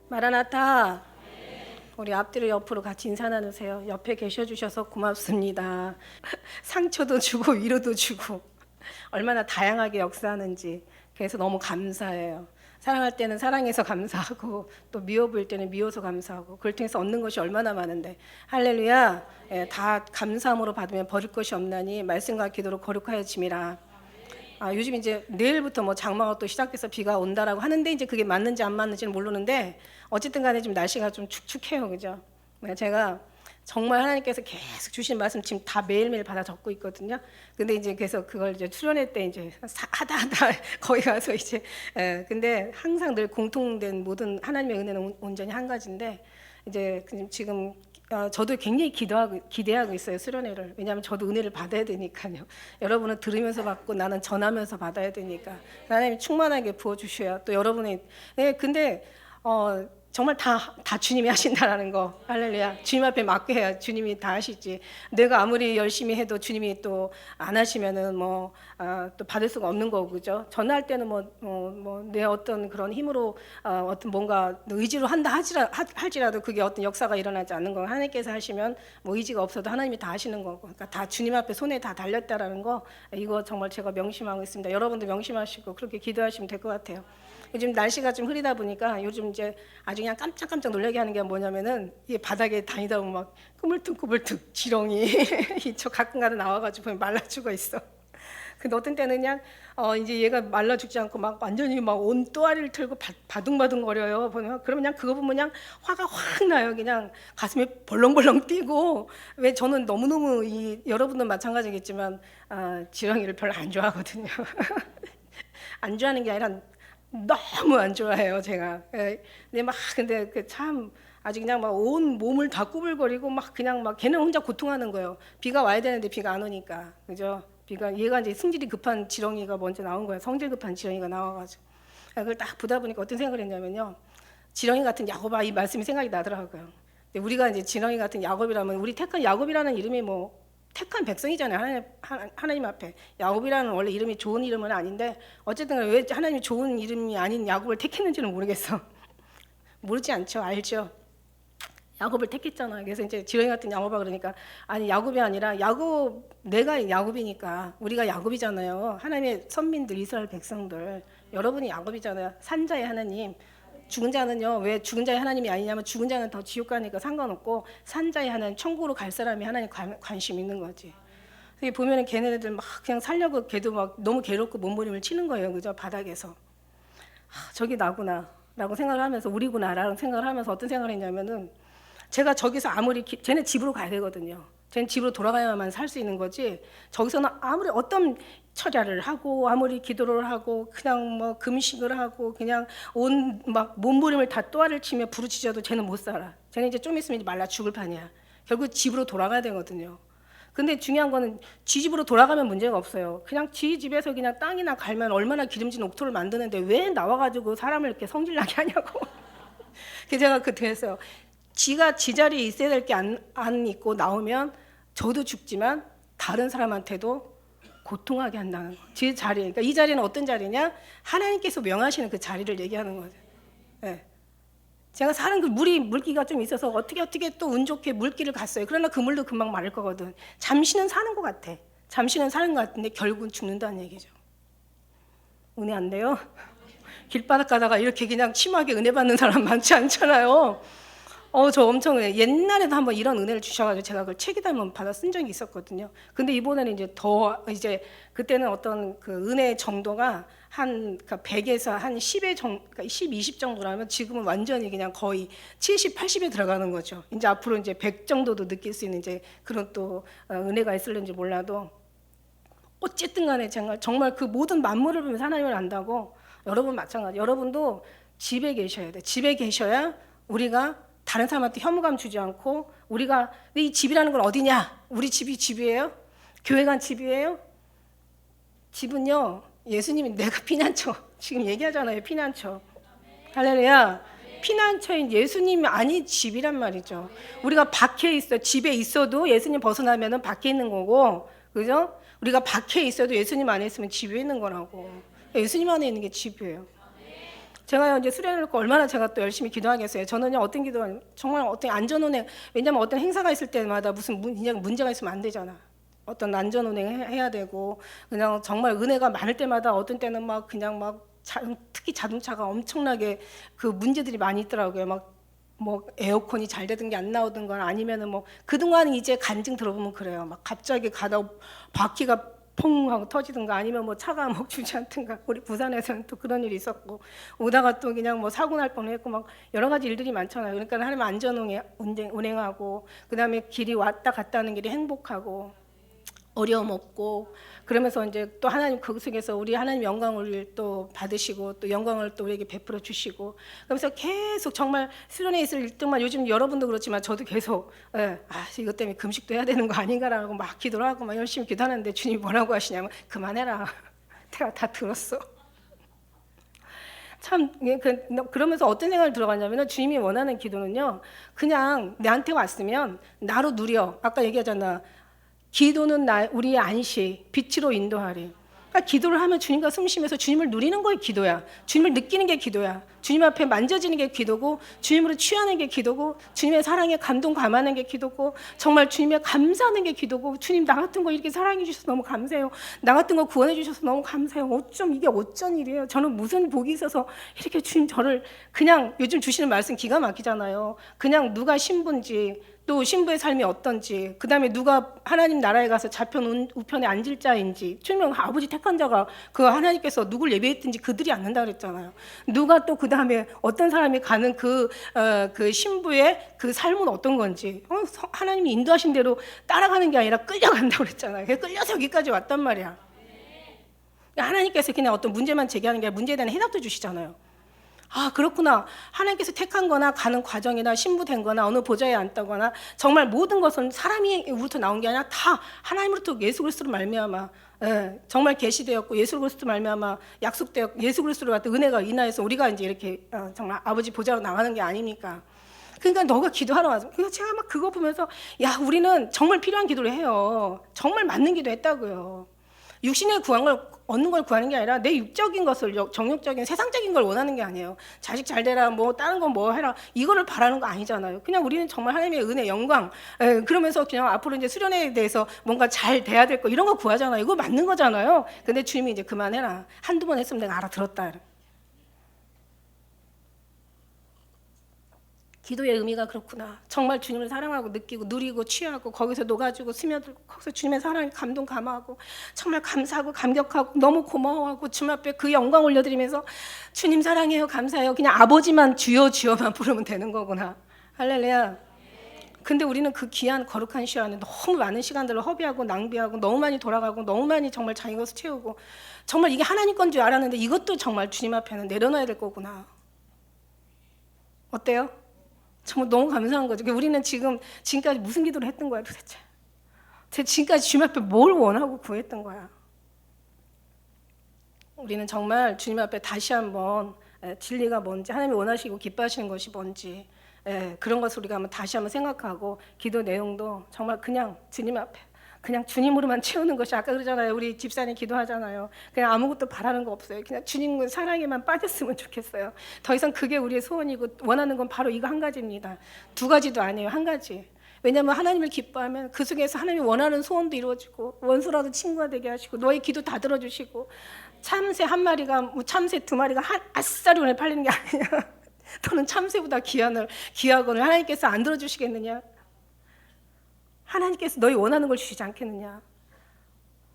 마라나타. 우리 앞뒤로 옆으로 같이 인사 나누세요. 옆에 계셔 주셔서 고맙습니다. 상처도 주고 위로도 주고 얼마나 다양하게 역사하는지 그래서 너무 감사해요. 사랑할 때는 사랑해서 감사하고 또 미워 보일 때는 미워서 감사하고 그걸 통해서 얻는 것이 얼마나 많은데 할렐루야. 예, 다 감사함으로 받으면 버릴 것이 없나니 말씀과 기도로 거룩하여짐이라. 요즘 이제 내일부터 뭐 장마가 또 시작해서 비가 온다라고 하는데 이제 그게 맞는지 안 맞는지는 모르는데 어쨌든 간에 지금 날씨가 좀 축축해요. 그죠? 제가 정말 하나님께서 계속 주신 말씀 지금 다 매일매일 받아 적고 있거든요. 근데 이제 그래서 그걸 이제 수련회 때 이제 하다 거기 가서 이제 근데 항상 늘 공통된 모든 하나님의 은혜는 온전히 한 가지인데 이제 지금 저도 굉장히 기대하고 있어요, 수련회를. 왜냐하면 저도 은혜를 받아야 되니까요. 여러분은 들으면서 받고 나는 전하면서 받아야 되니까 하나님이 충만하게 부어주셔야 또 여러분이 근데 정말 다 주님이 하신다라는 거. 할렐루야. 주님 앞에 맡겨야 주님이 다 하시지. 내가 아무리 열심히 해도 주님이 또 안 하시면은 또 받을 수가 없는 거고, 그죠? 전할 때는 내 어떤 그런 힘으로 어떤 뭔가 의지로 한다 할지라도 그게 어떤 역사가 일어나지 않는 거. 하나님께서 하시면 뭐 의지가 없어도 하나님이 다 하시는 거고. 그러니까 다 주님 앞에 손에 다 달렸다라는 거. 이거 정말 제가 명심하고 있습니다. 여러분도 명심하시고 그렇게 기도하시면 될 것 같아요. 요즘 날씨가 좀 흐리다 보니까 요즘 이제 아주 그냥 깜짝깜짝 놀라게 하는 게 뭐냐면은 이 바닥에 다니다 보면 막 꾸물뚝꾸물뚝 지렁이 저 가끔가다 나와가지고 보면 말라 죽어 있어. 근데 어떤 때는 그냥 이제 얘가 말라 죽지 않고 막 완전히 막 온 또아리를 틀고 바둥바둥 거려요. 보면 그러면 그냥 그거 보면 그냥 화가 확 나요. 그냥 가슴이 벌렁벌렁 뛰고. 왜 저는 너무너무 여러분도 마찬가지겠지만 지렁이를 별로 안 좋아하거든요. 안 좋아하는 게 아니라 너무 안 좋아해요, 제가. 근데 참 아직 그냥 막 온 몸을 다 꾸불거리고 막 그냥 막 걔는 혼자 고통하는 거예요. 비가 와야 되는데 비가 안 오니까, 그죠? 얘가 이제 승질이 급한 지렁이가 먼저 나온 거예요. 성질 급한 지렁이가 나와가지고 그걸 딱 보다 보니까 어떤 생각을 했냐면요, 지렁이 같은 야곱아, 이 말씀이 생각이 나더라고요. 근데 우리가 이제 지렁이 같은 야곱이라면 우리 택한 야곱이라는 이름이 택한 백성이잖아요. 하나님 앞에. 야곱이라는 원래 이름이 좋은 이름은 아닌데 어쨌든 왜 하나님이 좋은 이름이 아닌 야곱을 택했는지는 모르겠어. 모르지 않죠. 알죠. 야곱을 택했잖아. 그래서 이제 지렁이 같은 야곱아 그러니까 아니 야곱이 아니라 내가 야곱이니까 우리가 야곱이잖아요. 하나님의 선민들 이스라엘 백성들 여러분이 야곱이잖아요. 산자의 하나님. 죽은 자는요, 왜 죽은 자의 하나님이 아니냐면 죽은 자는 더 지옥 가니까 상관없고 산자의 하나님, 천국으로 갈 사람이 하나님 관심 있는 거지. 보면은 걔네들 막 그냥 살려고 걔도 막 너무 괴롭고 몸부림을 치는 거예요, 그죠? 바닥에서. 저기 나구나 라고 생각을 하면서 우리구나 라는 생각을 하면서 어떤 생각을 했냐면은 제가 저기서 아무리 쟤네 집으로 가야 되거든요. 쟤는 집으로 돌아가야만 살 수 있는 거지. 저기서는 아무리 어떤 철야를 하고 아무리 기도를 하고 그냥 뭐 금식을 하고 그냥 온 막 몸부림을 다 또아를 치며 부르짖어도 쟤는 못 살아. 쟤는 이제 좀 있으면 말라 죽을 판이야. 결국 집으로 돌아가야 되거든요. 근데 중요한 거는 지 집으로 돌아가면 문제가 없어요. 그냥 지 집에서 그냥 땅이나 갈면 얼마나 기름진 옥토를 만드는데 왜 나와가지고 사람을 이렇게 성질나게 하냐고. 그래서 제가 그때 했어요. 지가 지 자리에 있어야 될 게 안 있고 나오면 저도 죽지만 다른 사람한테도 고통하게 한다는 거. 지 자리에. 그러니까 이 자리는 어떤 자리냐? 하나님께서 명하시는 그 자리를 얘기하는 거죠. 네. 제가 사는 그 물기가 좀 있어서 어떻게 또 운 좋게 물길을 갔어요. 그러나 그 물도 금방 마를 거거든. 잠시는 사는 것 같아. 잠시는 사는 것 같은데 결국은 죽는다는 얘기죠. 은혜 안 돼요? 길바닥 가다가 이렇게 그냥 심하게 은혜 받는 사람 많지 않잖아요. 저 엄청 옛날에도 한번 이런 은혜를 주셔가지고 제가 그걸 책에다 한번 받아 쓴 적이 있었거든요. 근데 이번에는 이제 그때는 어떤 그 은혜의 정도가 한 100에서 한 10에 그러니까 10, 20 정도라면 지금은 완전히 그냥 거의 70, 80에 들어가는 거죠. 이제 앞으로 이제 100 정도도 느낄 수 있는 이제 그런 또 은혜가 있을는지 몰라도 어쨌든 간에 정말 그 모든 만물을 보면서 하나님을 안다고 여러분 마찬가지. 여러분도 집에 계셔야 돼. 집에 계셔야 우리가 다른 사람한테 혐오감 주지 않고 우리가 이 집이라는 건 어디냐? 우리 집이 집이에요? 교회가 집이에요? 집은요, 예수님이 내가 피난처 지금 얘기하잖아요. 피난처. 할렐루야. 피난처인 예수님이 아닌 집이란 말이죠. 우리가 밖에 있어 집에 있어도 예수님 벗어나면은 밖에 있는 거고, 그죠? 우리가 밖에 있어도 예수님 안에 있으면 집에 있는 거라고. 예수님 안에 있는 게 집이에요. 제가 이제 수련회 놓고 얼마나 제가 또 열심히 기도하겠어요. 저는요 어떤 기도 정말 어떤 안전운행, 왜냐면 어떤 행사가 있을 때마다 무슨 문제가 있으면 안 되잖아. 어떤 안전운행 해야 되고 그냥 정말 은혜가 많을 때마다 어떤 때는 막 그냥 막 특히 자동차가 엄청나게 그 문제들이 많이 있더라고요. 막 뭐 에어컨이 잘 되던 게 안 나오던 건 아니면은 뭐 그동안 이제 간증 들어보면 그래요. 막 갑자기 가다 바퀴가 퐁 하고 터지든가 아니면 뭐 차가 멈추지 않든가. 우리 부산에서는 또 그런 일이 있었고 오다가 또 그냥 뭐 사고 날 뻔했고 막 여러 가지 일들이 많잖아요. 그러니까 하나님 안전 운행하고 그다음에 길이 왔다 갔다 하는 길이 행복하고 어려움 없고 그러면서 이제 또 하나님 그 속에서 우리 하나님 영광을 또 받으시고 또 영광을 또 우리에게 베풀어 주시고 그러면서 계속 정말 수련회 있을 일등만 요즘 여러분도 그렇지만 저도 계속 이것 때문에 금식도 해야 되는 거 아닌가라고 막 기도를 하고 막 열심히 기도하는데 주님이 뭐라고 하시냐면 그만해라. 내가 다 들었어. 참 그러면서 어떤 생각이 들어가냐면 주님이 원하는 기도는요 그냥 내한테 왔으면 나로 누려. 아까 얘기하잖아. 기도는 우리의 안식, 빛으로 인도하리. 그러니까 기도를 하면 주님과 숨쉬면서 주님을 누리는 거에 기도야. 주님을 느끼는 게 기도야. 주님 앞에 만져지는 게 기도고 주님으로 취하는 게 기도고 주님의 사랑에 감동 감하는 게 기도고 정말 주님에 감사하는 게 기도고 주님 나 같은 거 이렇게 사랑해 주셔서 너무 감사해요. 나 같은 거 구원해 주셔서 너무 감사해요. 이게 어쩐 일이에요. 저는 무슨 복이 있어서 이렇게 주님 저를 그냥 요즘 주시는 말씀 기가 막히잖아요. 그냥 누가 신부인지 또 신부의 삶이 어떤지 그다음에 누가 하나님 나라에 가서 좌편 우편에 앉을 자인지 주님 아버지 택한 자가 그 하나님께서 누굴 예비했든지 그들이 앉는다 그랬잖아요. 누가 또 그다음에 어떤 사람이 가는 그 신부의 그 삶은 어떤 건지 하나님이 인도하신 대로 따라가는 게 아니라 끌려간다고 그랬잖아요. 끌려서 여기까지 왔단 말이야. 하나님께서 그냥 어떤 문제만 제기하는 게 아니라 문제에 대한 해답도 주시잖아요. 아 그렇구나. 하나님께서 택한 거나 가는 과정이나 신부된 거나 어느 보좌에 앉다거나 정말 모든 것은 사람으로부터 나온 게 아니라 다 하나님으로부터 예수 그리스도로 말미암아 정말 계시되었고 예수 그리스도 말미암아 약속되었고 예수 그리스도로 같은 은혜가 인하여서 우리가 이제 이렇게 정말 아버지 보좌로 나가는 게 아닙니까? 그러니까 너가 기도하러 와서 그러니까 제가 막 그거 보면서 야 우리는 정말 필요한 기도를 해요. 정말 맞는 기도 했다고요. 육신의 구한 걸 얻는 걸 구하는 게 아니라 내 육적인 것을 정욕적인 세상적인 걸 원하는 게 아니에요. 자식 잘 되라 뭐 다른 건 뭐 해라 이거를 바라는 거 아니잖아요. 그냥 우리는 정말 하나님의 은혜 영광 그러면서 그냥 앞으로 이제 수련회에 대해서 뭔가 잘 돼야 될 거 이런 거 구하잖아요. 이거 맞는 거잖아요. 근데 주님이 이제 그만해라. 한두 번 했으면 내가 알아들었다. 기도의 의미가 그렇구나. 정말 주님을 사랑하고 느끼고 누리고 취하고 거기서 녹아지고 스며들고 거기서 주님의 사랑에 감동 감하고 정말 감사하고 감격하고 너무 고마워하고 주님 앞에 그 영광 올려드리면서 주님 사랑해요 감사해요. 그냥 아버지만 주여 주여만 부르면 되는 거구나. 할렐루야. 근데 우리는 그 귀한 거룩한 시간에 너무 많은 시간들을 허비하고 낭비하고 너무 많이 돌아가고 너무 많이 정말 자기 것을 채우고 정말 이게 하나님 건 줄 알았는데 이것도 정말 주님 앞에는 내려놔야 될 거구나. 어때요? 정말 너무 감사한 거죠. 우리는 지금까지 무슨 기도를 했던 거야 도대체? 지금까지 주님 앞에 뭘 원하고 구했던 거야? 우리는 정말 주님 앞에 다시 한번 진리가 뭔지 하나님이 원하시고 기뻐하시는 것이 뭔지 그런 것을 우리가 다시 한번 생각하고 기도 내용도 정말 그냥 주님 앞에 그냥 주님으로만 채우는 것이 아까 그러잖아요. 우리 집사님 기도하잖아요. 그냥 아무것도 바라는 거 없어요. 그냥 주님 사랑에만 빠졌으면 좋겠어요. 더 이상 그게 우리의 소원이고 원하는 건 바로 이거 한 가지입니다. 두 가지도 아니에요. 한 가지. 왜냐하면 하나님을 기뻐하면 그 속에서 하나님이 원하는 소원도 이루어지고 원수라도 친구가 되게 하시고 너의 기도 다 들어주시고 참새 한 마리가 뭐 참새 두 마리가 아싸리 오늘 팔리는 게 아니냐. 너는 참새보다 귀하거늘 하나님께서 안 들어주시겠느냐. 하나님께서 너희 원하는 걸 주시지 않겠느냐.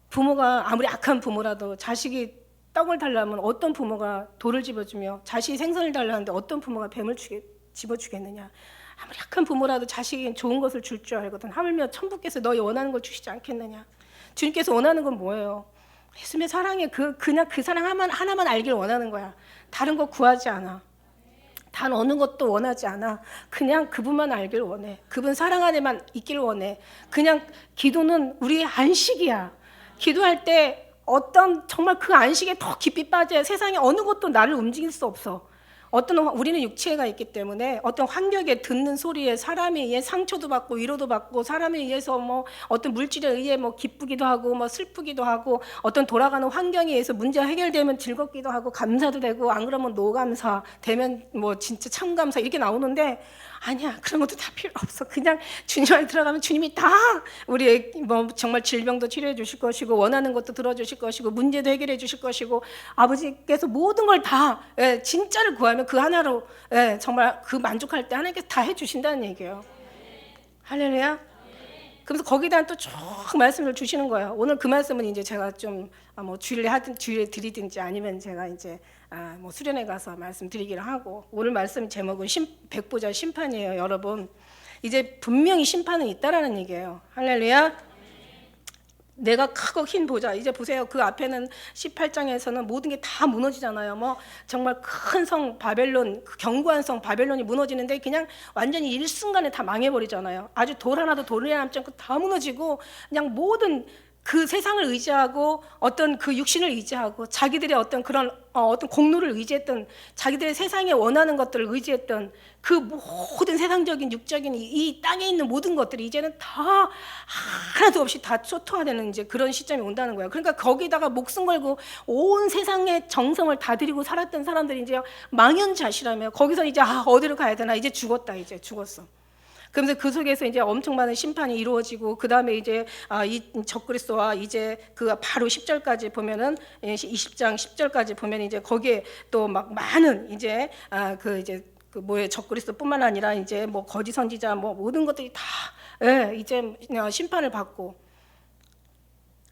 부모가 아무리 악한 부모라도 자식이 떡을 달라면 어떤 부모가 돌을 집어주며 자식이 생선을 달라는데 어떤 부모가 뱀을 집어주겠느냐. 아무리 악한 부모라도 자식이 좋은 것을 줄 줄 알거든. 하물며 천부께서 너희 원하는 걸 주시지 않겠느냐. 주님께서 원하는 건 뭐예요? 예수님의 사랑에 그냥 그 사랑 하나만 알길 원하는 거야. 다른 거 구하지 않아. 단 어느 것도 원하지 않아. 그냥 그분만 알길 원해. 그분 사랑 안에만 있길 원해. 그냥 기도는 우리의 안식이야. 기도할 때 어떤 정말 그 안식에 더 깊이 빠져야 세상에 어느 것도 나를 움직일 수 없어. 우리는 육체가 있기 때문에 어떤 환경에 듣는 소리에 사람에 의해 상처도 받고 위로도 받고 사람에 의해서 뭐 어떤 물질에 의해 뭐 기쁘기도 하고 뭐 슬프기도 하고 어떤 돌아가는 환경에 의해서 문제가 해결되면 즐겁기도 하고 감사도 되고 안 그러면 노감사 되면 뭐 진짜 참감사 이렇게 나오는데 아니야 그런 것도 다 필요 없어. 그냥 주님 안에 들어가면 주님이 다 우리의 뭐 정말 질병도 치료해 주실 것이고 원하는 것도 들어주실 것이고 문제도 해결해 주실 것이고 아버지께서 모든 걸 다 진짜를 구하면 그 하나로 정말 그 만족할 때 하나님께서 다 해주신다는 얘기예요. 할렐루야. 그래서 거기다 또 쭉 말씀을 주시는 거예요. 오늘 그 말씀은 이제 제가 좀 뭐 주일에 드리든지 아니면 제가 이제 뭐 수련회 가서 말씀드리기를 하고 오늘 말씀 제목은 백보자 심판이에요. 여러분 이제 분명히 심판은 있다라는 얘기예요. 할렐루야. 내가 크고 흰 보좌 이제 보세요. 그 앞에는 18장에서는 모든 게 다 무너지잖아요. 뭐 정말 큰 성 바벨론 그 견고한 성 바벨론이 무너지는데 그냥 완전히 일순간에 다 망해버리잖아요. 아주 돌 하나도 돌이 남지 않고 다 무너지고 그냥 모든 그 세상을 의지하고 어떤 그 육신을 의지하고 자기들의 어떤 그런 어떤 공로를 의지했던 자기들의 세상에 원하는 것들을 의지했던 그 모든 세상적인 육적인 이 땅에 있는 모든 것들이 이제는 다 하나도 없이 다 초토화되는 이제 그런 시점이 온다는 거예요. 그러니까 거기다가 목숨 걸고 온 세상의 정성을 다 들이고 살았던 사람들이 이제 망연자실하며 거기서 이제 어디로 가야 되나 이제 죽었다 이제 죽었어. 그러면서 그 속에서 이제 엄청 많은 심판이 이루어지고 그 다음에 이제 이 적그리스도와 이제 그 바로 10절까지 보면은 20장 10절까지 보면 이제 거기에 또 막 많은 이제 그 뭐에 적그리스도뿐만 아니라 이제 뭐 거짓 선지자 뭐 모든 것들이 다 이제 심판을 받고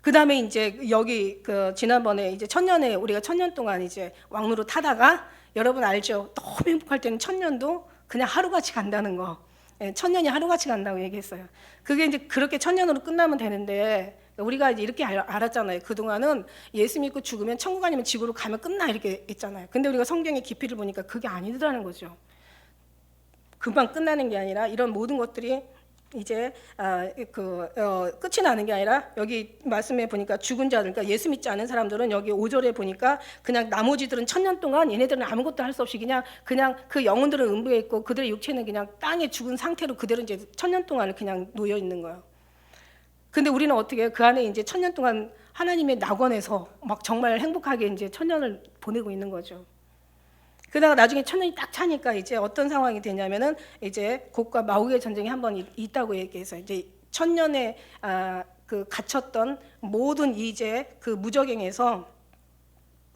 그 다음에 이제 여기 그 지난번에 이제 천년에 우리가 천년 동안 이제 왕노로 타다가 여러분 알죠? 너무 행복할 때는 천년도 그냥 하루같이 간다는 거. 천년이 하루같이 간다고 얘기했어요. 그게 이제 그렇게 천년으로 끝나면 되는데 우리가 이제 이렇게 알았잖아요. 그동안은 예수 믿고 죽으면 천국 아니면 지구로 가면 끝나 이렇게 했잖아요. 근데 우리가 성경의 깊이를 보니까 그게 아니더라는 거죠. 금방 끝나는 게 아니라 이런 모든 것들이 이제 끝이 나는 게 아니라 여기 말씀에 보니까 죽은 자들, 그러니까 예수 믿지 않은 사람들은 여기 5절에 보니까 그냥 나머지들은 천년 동안 얘네들은 아무것도 할 수 없이 그냥 그 영혼들은 음부에 있고 그들의 육체는 그냥 땅에 죽은 상태로 그대로 이제 천년 동안 그냥 놓여 있는 거예요. 근데 우리는 어떻게 해요? 그 안에 이제 천년 동안 하나님의 낙원에서 막 정말 행복하게 이제 천년을 보내고 있는 거죠. 그러다가 나중에 천년이 딱 차니까 이제 어떤 상황이 되냐면은 이제 곡과 마옥의 전쟁이 한번 있다고 얘기해서 이제 천년에 그 갇혔던 모든 이제 그 무저갱에서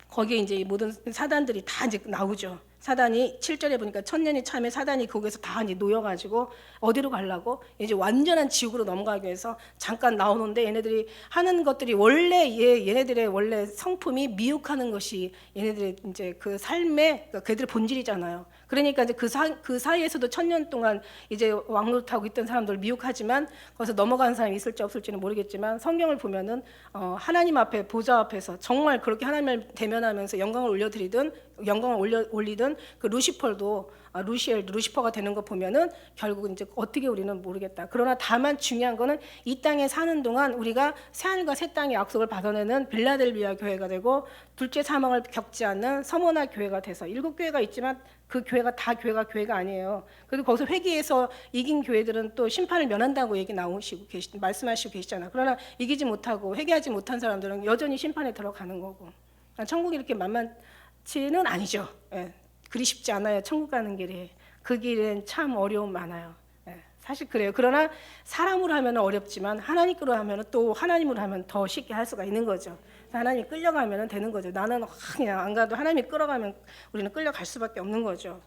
거기에 이제 모든 사단들이 다 이제 나오죠. 사단이 7절에 보니까 천년이 차면 사단이 거기서 다 이제 놓여가지고 어디로 가려고 이제 완전한 지옥으로 넘어가기 위해서 잠깐 나오는데 얘네들이 하는 것들이 원래 얘네들의 원래 성품이 미혹하는 것이 얘네들의 이제 그 삶의 그들의 본질이잖아요. 그러니까 이제 그 사이에서도 천년 동안 이제 왕노릇하고 있던 사람들 미혹하지만 거기서 넘어가는 사람이 있을지 없을지는 모르겠지만 성경을 보면은 하나님 앞에 보좌 앞에서 정말 그렇게 하나님을 대면하면서 영광을 올리던 그 루시퍼도 루시퍼가 되는 거 보면은 결국 이제 어떻게 우리는 모르겠다. 그러나 다만 중요한 거는 이 땅에 사는 동안 우리가 새하늘과 새 땅의 약속을 받아내는 빌라델비아 교회가 되고 둘째 사망을 겪지 않는 서머나 교회가 돼서 7교회가 있지만 그 교회가 다 교회가 아니에요. 그리고 거기서 회개해서 이긴 교회들은 또 심판을 면한다고 얘기 말씀하시고 계시잖아요. 그러나 이기지 못하고 회개하지 못한 사람들은 여전히 심판에 들어가는 거고. 천국이 이렇게 만만치는 아니죠. 그리 쉽지 않아요. 천국 가는 길이. 그 길은 참 어려움 많아요. 사실 그래요. 그러나 사람으로 하면 어렵지만 하나님으로 하면 또 하나님으로 하면 더 쉽게 할 수가 있는 거죠. 하나님 끌려가면 되는 거죠. 나는 그냥 안 가도 하나님이 끌어가면 우리는 끌려갈 수밖에 없는 거죠.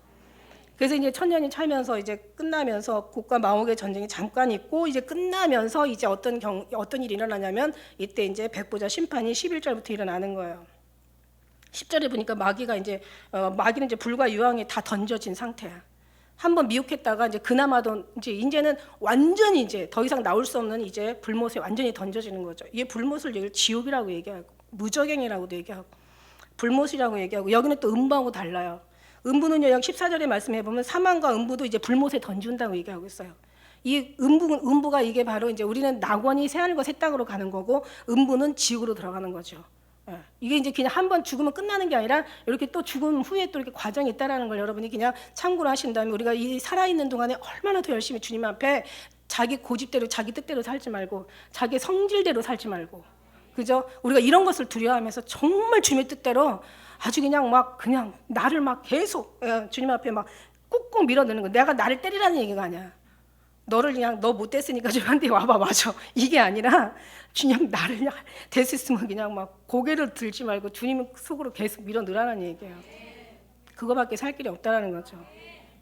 그래서 이제 천년이 차면서 이제 끝나면서 곡과 마옥의 전쟁이 잠깐 있고 이제 끝나면서 이제 어떤 일이 일어나냐면 이때 이제 백보자 심판이 11절부터 일어나는 거예요. 10절에 보니까 마귀는 이제 불과 유황이 다 던져진 상태야. 한번 미혹했다가 이제 그나마도 이제는 완전히 이제 더 이상 나올 수 없는 이제 불못에 완전히 던져지는 거죠. 이게 불못을 지옥이라고 얘기하고 무저갱이라고도 얘기하고 불못이라고 얘기하고 여기는 또 음부하고 달라요. 음부는요, 약 14절의 말씀해 보면 사망과 음부도 이제 불못에 던진다고 얘기하고 있어요. 이 음부가 이게 바로 이제 우리는 낙원이 새하늘과 새 땅으로 가는 거고 음부는 지옥으로 들어가는 거죠. 이게 이제 그냥 한 번 죽으면 끝나는 게 아니라 이렇게 또 죽음 후에 또 이렇게 과정이 있다라는 걸 여러분이 그냥 참고로 하신 다음에 우리가 이 살아있는 동안에 얼마나 더 열심히 주님 앞에 자기 고집대로 자기 뜻대로 살지 말고 자기 성질대로 살지 말고, 그죠? 우리가 이런 것을 두려워하면서 정말 주님의 뜻대로 아주 그냥 막 그냥 나를 막 계속 주님 앞에 막 꾹꾹 밀어넣는 거. 내가 나를 때리라는 얘기가 아니야. 너를 그냥 너 못됐으니까 저한테 와봐 맞아, 이게 아니라 그냥 나를 그냥 됐으면 그냥 막 고개를 들지 말고 주님 속으로 계속 밀어넣으라는 얘기예요. 그거밖에 살 길이 없다라는 거죠.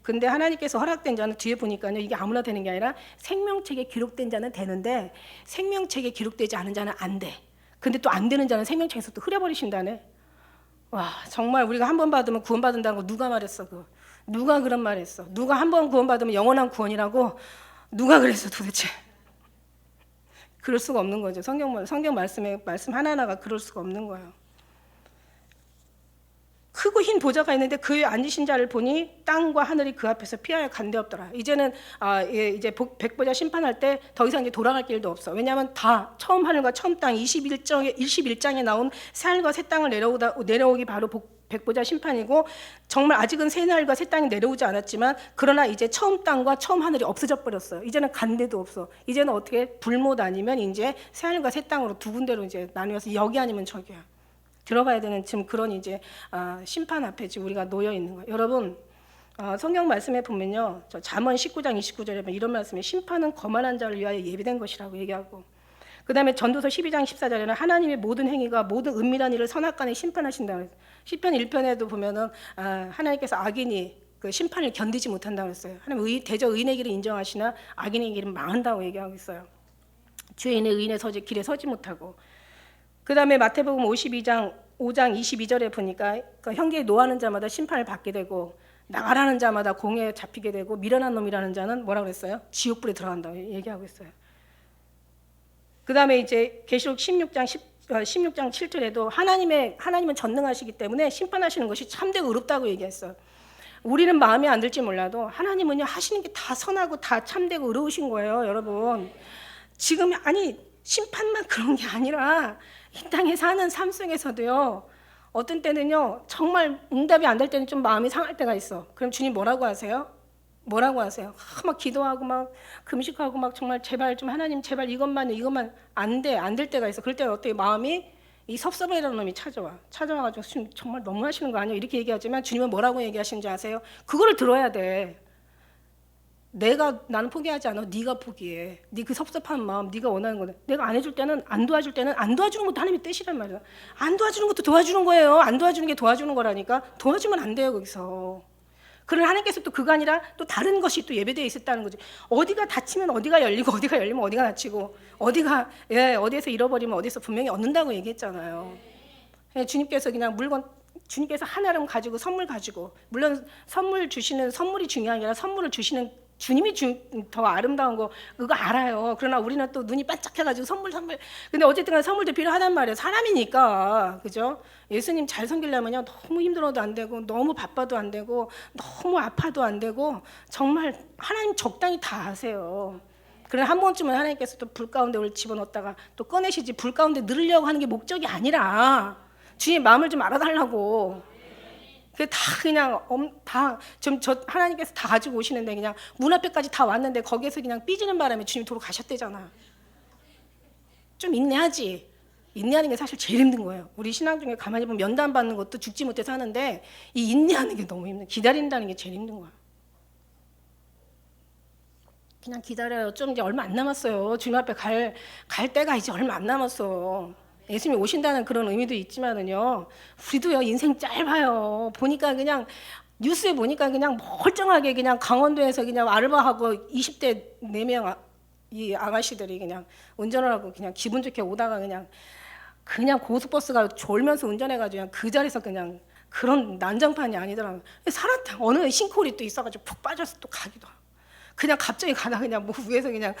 근데 하나님께서 허락된 자는 뒤에 보니까요, 이게 아무나 되는 게 아니라 생명책에 기록된 자는 되는데 생명책에 기록되지 않은 자는 안 돼. 근데 또 안 되는 자는 생명책에서 또 흐려버리신다네. 와, 정말 우리가 한 번 받으면 구원받는다는 거 누가 말했어? 누가 그런 말 했어? 누가 한 번 구원받으면 영원한 구원이라고 누가 그랬어 도대체? 그럴 수가 없는 거죠. 성경 말씀에 말씀 하나하나가 그럴 수가 없는 거예요. 크고 흰 보좌가 있는데 그에 앉으신 자를 보니 땅과 하늘이 그 앞에서 피하여 간데없더라. 이제는 이제 백보자 심판할 때 더 이상 이제 돌아갈 길도 없어. 왜냐하면 다 처음 하늘과 처음 땅 21장에 나온 새 하늘과 새 땅을 내려오기 바로 백보자 심판이고, 정말 아직은 새 하늘과 새 땅이 내려오지 않았지만 그러나 이제 처음 땅과 처음 하늘이 없어져 버렸어요. 이제는 간 데도 없어. 이제는 어떻게 불못 아니면 이제 새 하늘과 새 땅으로 두 군데로 이제 나뉘어서 여기 아니면 저기야. 들어가야 되는 지금 그런 이제 심판 앞에 지금 우리가 놓여 있는 거예요. 여러분, 성경 말씀에 보면요, 저 잠언 19장 29절에 이런 말씀에 심판은 거만한 자를 위하여 예비된 것이라고 얘기하고, 그 다음에 전도서 12장 14절에는 하나님의 모든 행위가 모든 은밀한 일을 선악간에 심판하신다고 했어요. 시편 1편에도 보면은 하나님께서 악인이 그 심판을 견디지 못한다고 했어요. 하나님 대저 의인의 길을 인정하시나 악인의 길은 망한다고 얘기하고 있어요. 죄인의 의인의 길에 서지 못하고. 그 다음에 마태복음 5장 22절에 보니까 그 형제에 노하는 자마다 심판을 받게 되고 나가라는 자마다 공에 잡히게 되고 미련한 놈이라는 자는 뭐라고 그랬어요? 지옥불에 들어간다고 얘기하고 있어요. 그 다음에 이제 계시록 16장 7절에도 하나님은 전능하시기 때문에 심판하시는 것이 참되고 의롭다고 얘기했어요. 우리는 마음에 안 들지 몰라도 하나님은요, 하시는 게 다 선하고 다 참되고 의로우신 거예요, 여러분. 지금 심판만 그런 게 아니라 이 땅에 사는 삶 속에서도요, 어떤 때는요 정말 응답이 안 될 때는 좀 마음이 상할 때가 있어. 그럼 주님 뭐라고 하세요? 막 기도하고 막 금식하고 막 정말 제발 좀 하나님 제발 이것만 안 될 때가 있어. 그럴 때는 어떻게 마음이 이 섭섭해라는 놈이 찾아와가지고 정말 너무하시는 거 아니에요? 이렇게 얘기하지만 주님은 뭐라고 얘기하시는지 아세요? 그거를 들어야 돼. 나는 포기하지 않아. 네가 포기해. 네 그 섭섭한 마음, 네가 원하는 거는 내가 안 해줄 때는 안 도와주는 것도 하나님의 뜻이란 말이야. 안 도와주는 것도 도와주는 거예요. 안 도와주는 게 도와주는 거라니까. 도와주면 안 돼요 거기서. 그러나 하나님께서 또 그가 아니라 또 다른 것이 또 예배되어 있었다는 거지. 어디가 닫히면 어디가 열리고 어디가 열리면 어디가 닫히고 어디에서 잃어버리면 어디서 분명히 얻는다고 얘기했잖아요. 주님께서 그냥 주님께서 하나를 가지고 선물 가지고, 물론 선물이 중요한 게 아니라 선물을 주시는 주님이 더 아름다운 거 그거 알아요. 그러나 우리는 또 눈이 반짝해가지고 선물. 근데 어쨌든 간에 선물도 필요하단 말이에요. 사람이니까, 그죠? 예수님 잘 섬기려면요 너무 힘들어도 안 되고 너무 바빠도 안 되고 너무 아파도 안 되고 정말 하나님 적당히 다 아세요. 그러나 한 번쯤은 하나님께서 또 불 가운데 우리를 집어넣었다가 또 꺼내시지, 불 가운데 넣으려고 하는 게 목적이 아니라 주님 마음을 좀 알아달라고. 그게 하나님께서 다 가지고 오시는데 그냥 문 앞에까지 다 왔는데 거기에서 그냥 삐지는 바람에 주님 도로 가셨대잖아. 좀 인내하지. 인내하는 게 사실 제일 힘든 거예요. 우리 신앙 중에 가만히 보면 면담 받는 것도 죽지 못해서 하는데 이 인내하는 게 너무 힘든, 기다린다는 게 제일 힘든 거야. 그냥 기다려요. 좀 이제 얼마 안 남았어요. 주님 앞에 갈 때가 이제 얼마 안 남았어. 예수님이 오신다는 그런 의미도 있지만은요, 우리도요 인생 짧아요. 보니까 그냥 뉴스에 보니까 그냥 멀쩡하게 그냥 강원도에서 그냥 알바하고 20대 4명 이 아가씨들이 그냥 운전을 하고 그냥 기분 좋게 오다가 그냥 고속버스가 졸면서 운전해가지고 그냥 그 자리에서 그냥 그런 난장판이 아니더라고요. 살았다. 어느 싱크홀이 또 있어가지고 푹 빠져서 또 가기도 하고. 그냥 갑자기 가다 그냥 뭐 위에서 그냥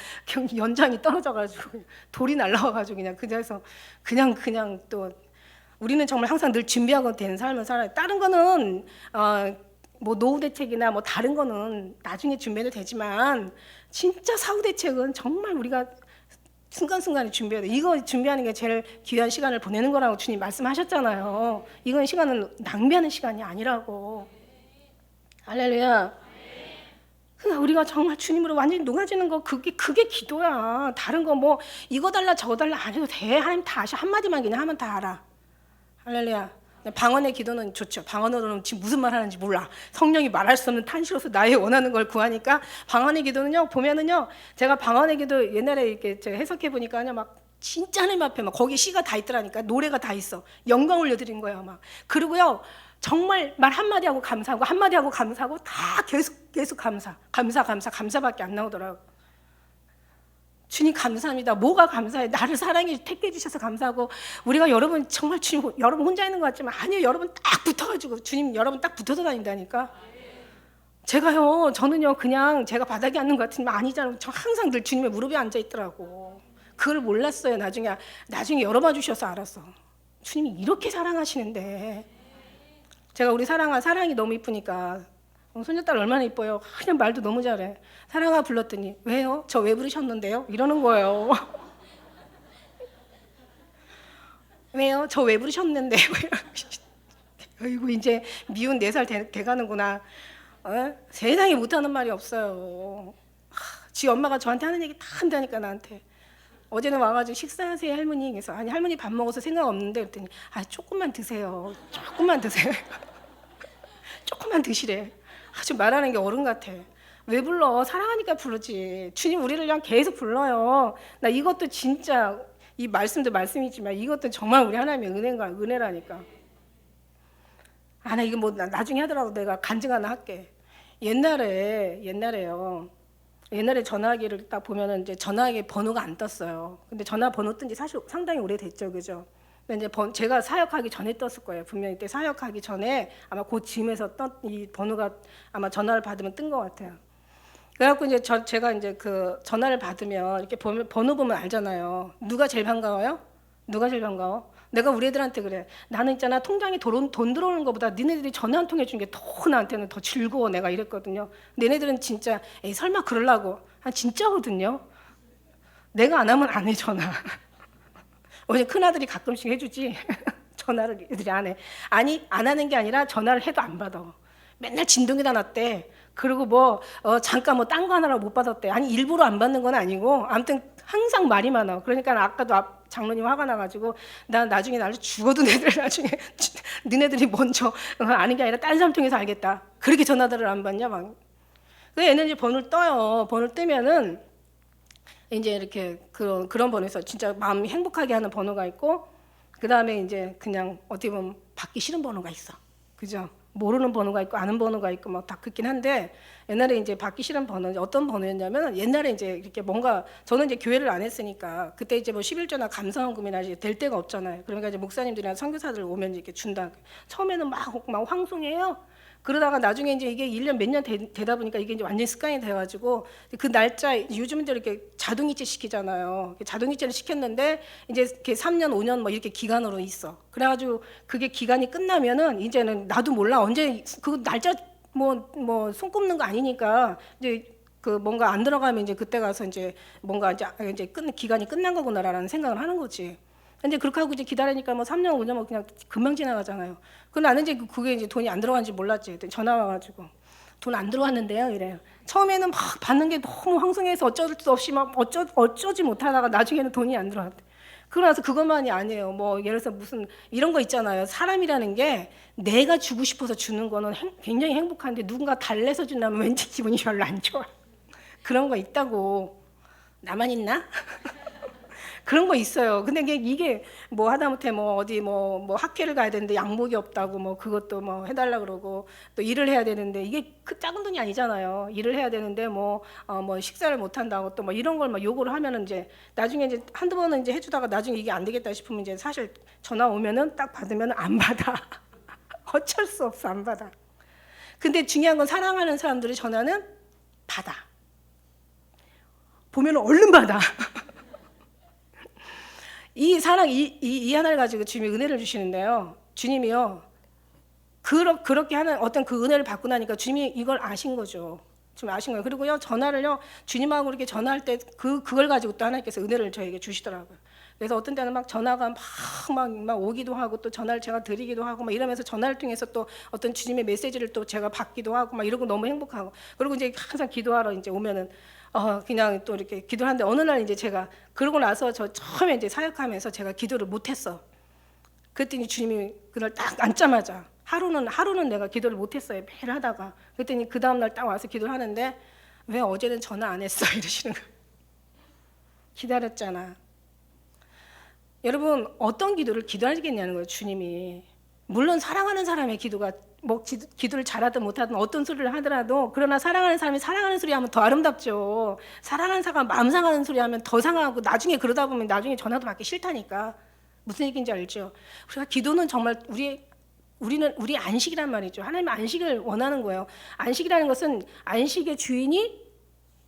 연장이 떨어져가지고 돌이 날라와가지고 그냥 그 자리에서 그냥 또 우리는 정말 항상 늘 준비하고 된 삶을 살아요. 다른 거는 뭐 노후 대책이나 뭐 다른 거는 나중에 준비해도 되지만 진짜 사후 대책은 정말 우리가 순간순간에 준비해야 돼. 이거 준비하는 게 제일 귀한 시간을 보내는 거라고 주님 말씀하셨잖아요. 이건 시간은 낭비하는 시간이 아니라고. 할렐루야. 그러니까 우리가 정말 주님으로 완전히 녹아지는 거 그게 기도야. 다른 거 뭐 이거 달라 저거 달라 안 해도 돼. 하나님 다 아셔. 한마디만 그냥 하면 다 알아. 할렐루야. 방언의 기도는 좋죠. 방언으로는 지금 무슨 말 하는지 몰라. 성령이 말할 수 없는 탄시로서 나의 원하는 걸 구하니까 방언의 기도는요. 보면은요. 제가 방언의 기도 옛날에 이렇게 제가 해석해 보니까요. 막 진짜 하나님 앞에 막 거기 시가 다 있더라니까. 노래가 다 있어. 영광 올려드린 거예요. 막. 그리고요. 정말 말 한마디 하고 감사하고 한마디 하고 감사하고 다 계속 감사밖에 안 나오더라고. 주님 감사합니다. 뭐가 감사해? 나를 사랑해 택해 주셔서 감사하고 우리가 여러분 정말 주님 여러분 혼자 있는 것 같지만 아니요. 여러분 딱 붙어가지고 주님 여러분 딱 붙어서 다닌다니까. 저는요 그냥 제가 바닥에 앉는 것 같으면 아니잖아요. 저 항상 늘 주님의 무릎에 앉아 있더라고. 그걸 몰랐어요. 나중에 열어봐 주셔서 알았어. 주님이 이렇게 사랑하시는데. 제가 우리 사랑이 너무 이쁘니까 손녀딸 얼마나 이뻐요. 그냥 말도 너무 잘해. 사랑아 불렀더니 왜요? 저 왜 부르셨는데요? 이러는 거예요. 왜요? 저 왜 부르셨는데요? 아이고 이제 미운 4살 돼가는구나. 세상에 못하는 말이 없어요. 지 엄마가 저한테 하는 얘기 다 한다니까 나한테. 어제는 와가지고 식사하세요 할머니. 그래서 아니 할머니 밥 먹어서 생각 없는데 그랬더니 조금만 드세요. 조금만 드세요. 조금만 드시래. 아주 말하는 게 어른 같아. 왜 불러? 사랑하니까 부르지. 주님 우리를 그냥 계속 불러요. 나 이것도 진짜 이 말씀도 말씀이지만 이것도 정말 우리 하나님의 은혜라니까. 나 이거 뭐 나중에 하더라도 내가 간증 하나 할게. 옛날에 전화기를 딱 보면은 이제 전화기 번호가 안 떴어요. 근데 전화 번호 뜬 지 사실 상당히 오래됐죠, 그죠? 근데 이제 제가 사역하기 전에 떴을 거예요. 분명히 때 사역하기 전에 아마 그 짐에서 떴 이 번호가 아마 전화를 받으면 뜬 것 같아요. 그래갖고 이제 제가 이제 그 전화를 받으면 이렇게 번호 보면 알잖아요. 누가 제일 반가워요? 누가 제일 반가워? 내가 우리 애들한테 그래. 나는 있잖아 통장에 돈 들어오는 것보다 니네들이 전화 한 통 해준 게 더 나한테는 더 즐거워. 내가 이랬거든요. 얘네들은 진짜 에이 설마 그러려고. 진짜거든요. 내가 안 하면 안 해 전화. 왜냐면 큰아들이 가끔씩 해주지. 전화를 애들이 안 해. 아니 안 하는 게 아니라 전화를 해도 안 받아. 맨날 진동에다 놨대. 그리고 잠깐 딴 거 하느라고 못 받았대. 아니 일부러 안 받는 건 아니고 아무튼 항상 말이 많아. 그러니까 아까도 장로님 화가 나가지고 나 나중에 나를 죽어도 나중에 니네들이 먼저 아는 게 아니라 딴 사람 통해서 알겠다. 그렇게 전화들을 안 받냐 막. 그 얘는 이제 번호를 떠요. 번호를 뜨면은 이제 이렇게 그런 번호에서 진짜 마음이 행복하게 하는 번호가 있고 그 다음에 이제 그냥 어떻게 보면 받기 싫은 번호가 있어. 그죠? 모르는 번호가 있고 아는 번호가 있고 막 다 그렇긴 한데 옛날에 이제 받기 싫은 번호는 어떤 번호였냐면 옛날에 이제 이렇게 뭔가 저는 이제 교회를 안 했으니까 그때 이제 뭐 11조나 감사원금이나 이제 될 데가 없잖아요. 그러니까 이제 목사님들이나 선교사들 오면 이렇게 준다. 처음에는 막 황송해요. 그러다가 나중에 이제 이게 1년 몇 년 되다 보니까 이게 이제 완전히 습관이 돼가지고 그 날짜 요즘은 이렇게 자동이체 시키잖아요. 자동이체를 시켰는데 이제 이렇게 3년, 5년 뭐 이렇게 기간으로 있어. 그래가지고 그게 기간이 끝나면은 이제는 나도 몰라 언제 그 날짜 뭐 손 꼽는 거 아니니까 이제 그 뭔가 안 들어가면 이제 그때 가서 이제 뭔가 이제 기간이 끝난 거구나라는 생각을 하는 거지. 근데 그렇게 하고 이제 기다리니까 뭐 3년, 5년 뭐 그냥 금방 지나가잖아요. 그럼 나는 이제 그게 이제 돈이 안 들어간지 몰랐지. 전화 와가지고 돈 안 들어왔는데요, 이래요. 처음에는 막 받는 게 너무 황송해서 어쩔 수 없이 막 어쩌지 못하다가 나중에는 돈이 안 들어왔대. 그러고 나서 그것만이 아니에요. 뭐 예를 들어서 무슨 이런 거 있잖아요. 사람이라는 게 내가 주고 싶어서 주는 거는 굉장히 행복한데 누군가 달래서 준다면 왠지 기분이 별로 안 좋아. 그런 거 있다고. 나만 있나? 그런 거 있어요. 근데 이게 뭐 하다못해 뭐 어디 뭐 학회를 가야 되는데 양복이 없다고 뭐 그것도 뭐 해달라 그러고 또 일을 해야 되는데 이게 그 작은 돈이 아니잖아요. 일을 해야 되는데 뭐 식사를 못 한다고 또 뭐 이런 걸 막 요구를 하면은 이제 나중에 이제 한두 번은 이제 해주다가 나중에 이게 안 되겠다 싶으면 이제 사실 전화 오면은 딱 받으면 안 받아. 어쩔 수 없어 안 받아. 근데 중요한 건 사랑하는 사람들의 전화는 받아. 보면 얼른 받아. 이 사랑 이 하나를 가지고 주님이 은혜를 주시는데요. 주님이요. 그렇게 하는 어떤 그 은혜를 받고 나니까 주님이 이걸 아신 거죠. 좀 아신 거예요. 그리고요, 전화를요, 주님하고 이렇게 전화할 때 그걸 가지고 또 하나님께서 은혜를 저에게 주시더라고요. 그래서 어떤 때는 막 전화가 막 오기도 하고, 또 전화를 제가 드리기도 하고 막 이러면서 전화를 통해서 또 어떤 주님의 메시지를 또 제가 받기도 하고 막 이러고 너무 행복하고, 그리고 이제 항상 기도하러 이제 오면은 그냥 또 이렇게 기도하는데, 어느 날 이제 제가 그러고 나서 저 처음에 이제 사역하면서 제가 기도를 못했어. 그랬더니 주님이 그날 딱 앉자마자 하루는 내가 기도를 못했어요. 매일 하다가. 그랬더니 그 다음 날 딱 와서 기도를 하는데, 왜 어제는 전화 안 했어? 이러시는 거예요. 기다렸잖아. 여러분, 어떤 기도를 기도하시겠냐는 거예요, 주님이. 물론 사랑하는 사람의 기도가 뭐 기도를 잘하든 못하든 어떤 소리를 하더라도, 그러나 사랑하는 사람이 사랑하는 소리 하면 더 아름답죠. 사랑하는 사람이 마음 상하는 소리 하면 더 상하고, 나중에 그러다 보면 나중에 전화도 받기 싫다니까. 무슨 얘기인지 알죠? 우리가 기도는 정말 우리 안식이란 말이죠. 하나님의 안식을 원하는 거예요. 안식이라는 것은 안식의 주인이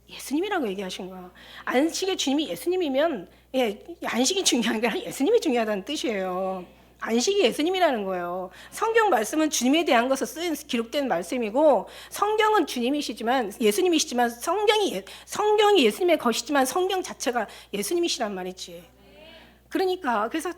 예수님이라고 얘기하신 거예요. 안식의 주님이 예수님이면, 안식이 중요한 게 아니라 예수님이 중요하다는 뜻이에요. 안식이 예수님이라는 거예요. 성경 말씀은 주님에 대한 것을 기록된 말씀이고, 성경은 주님이시지만, 예수님이시지만, 성경이 예수님의 것이지만 성경 자체가 예수님이시란 말이지. 그러니까 그래서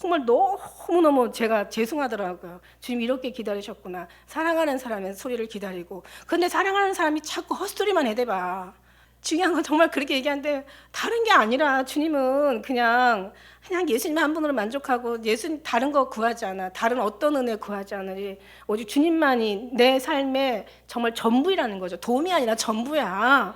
정말 너무너무 제가 죄송하더라고요. 주님 이렇게 기다리셨구나. 사랑하는 사람의 소리를 기다리고. 근데 사랑하는 사람이 자꾸 헛소리만 해대봐. 중요한 건 정말 그렇게 얘기하는데, 다른 게 아니라 주님은 그냥 예수님 한 분으로 만족하고, 다른 거 구하지 않아. 다른 어떤 은혜 구하지 않으리. 오직 주님만이 내 삶의 정말 전부이라는 거죠. 도움이 아니라 전부야.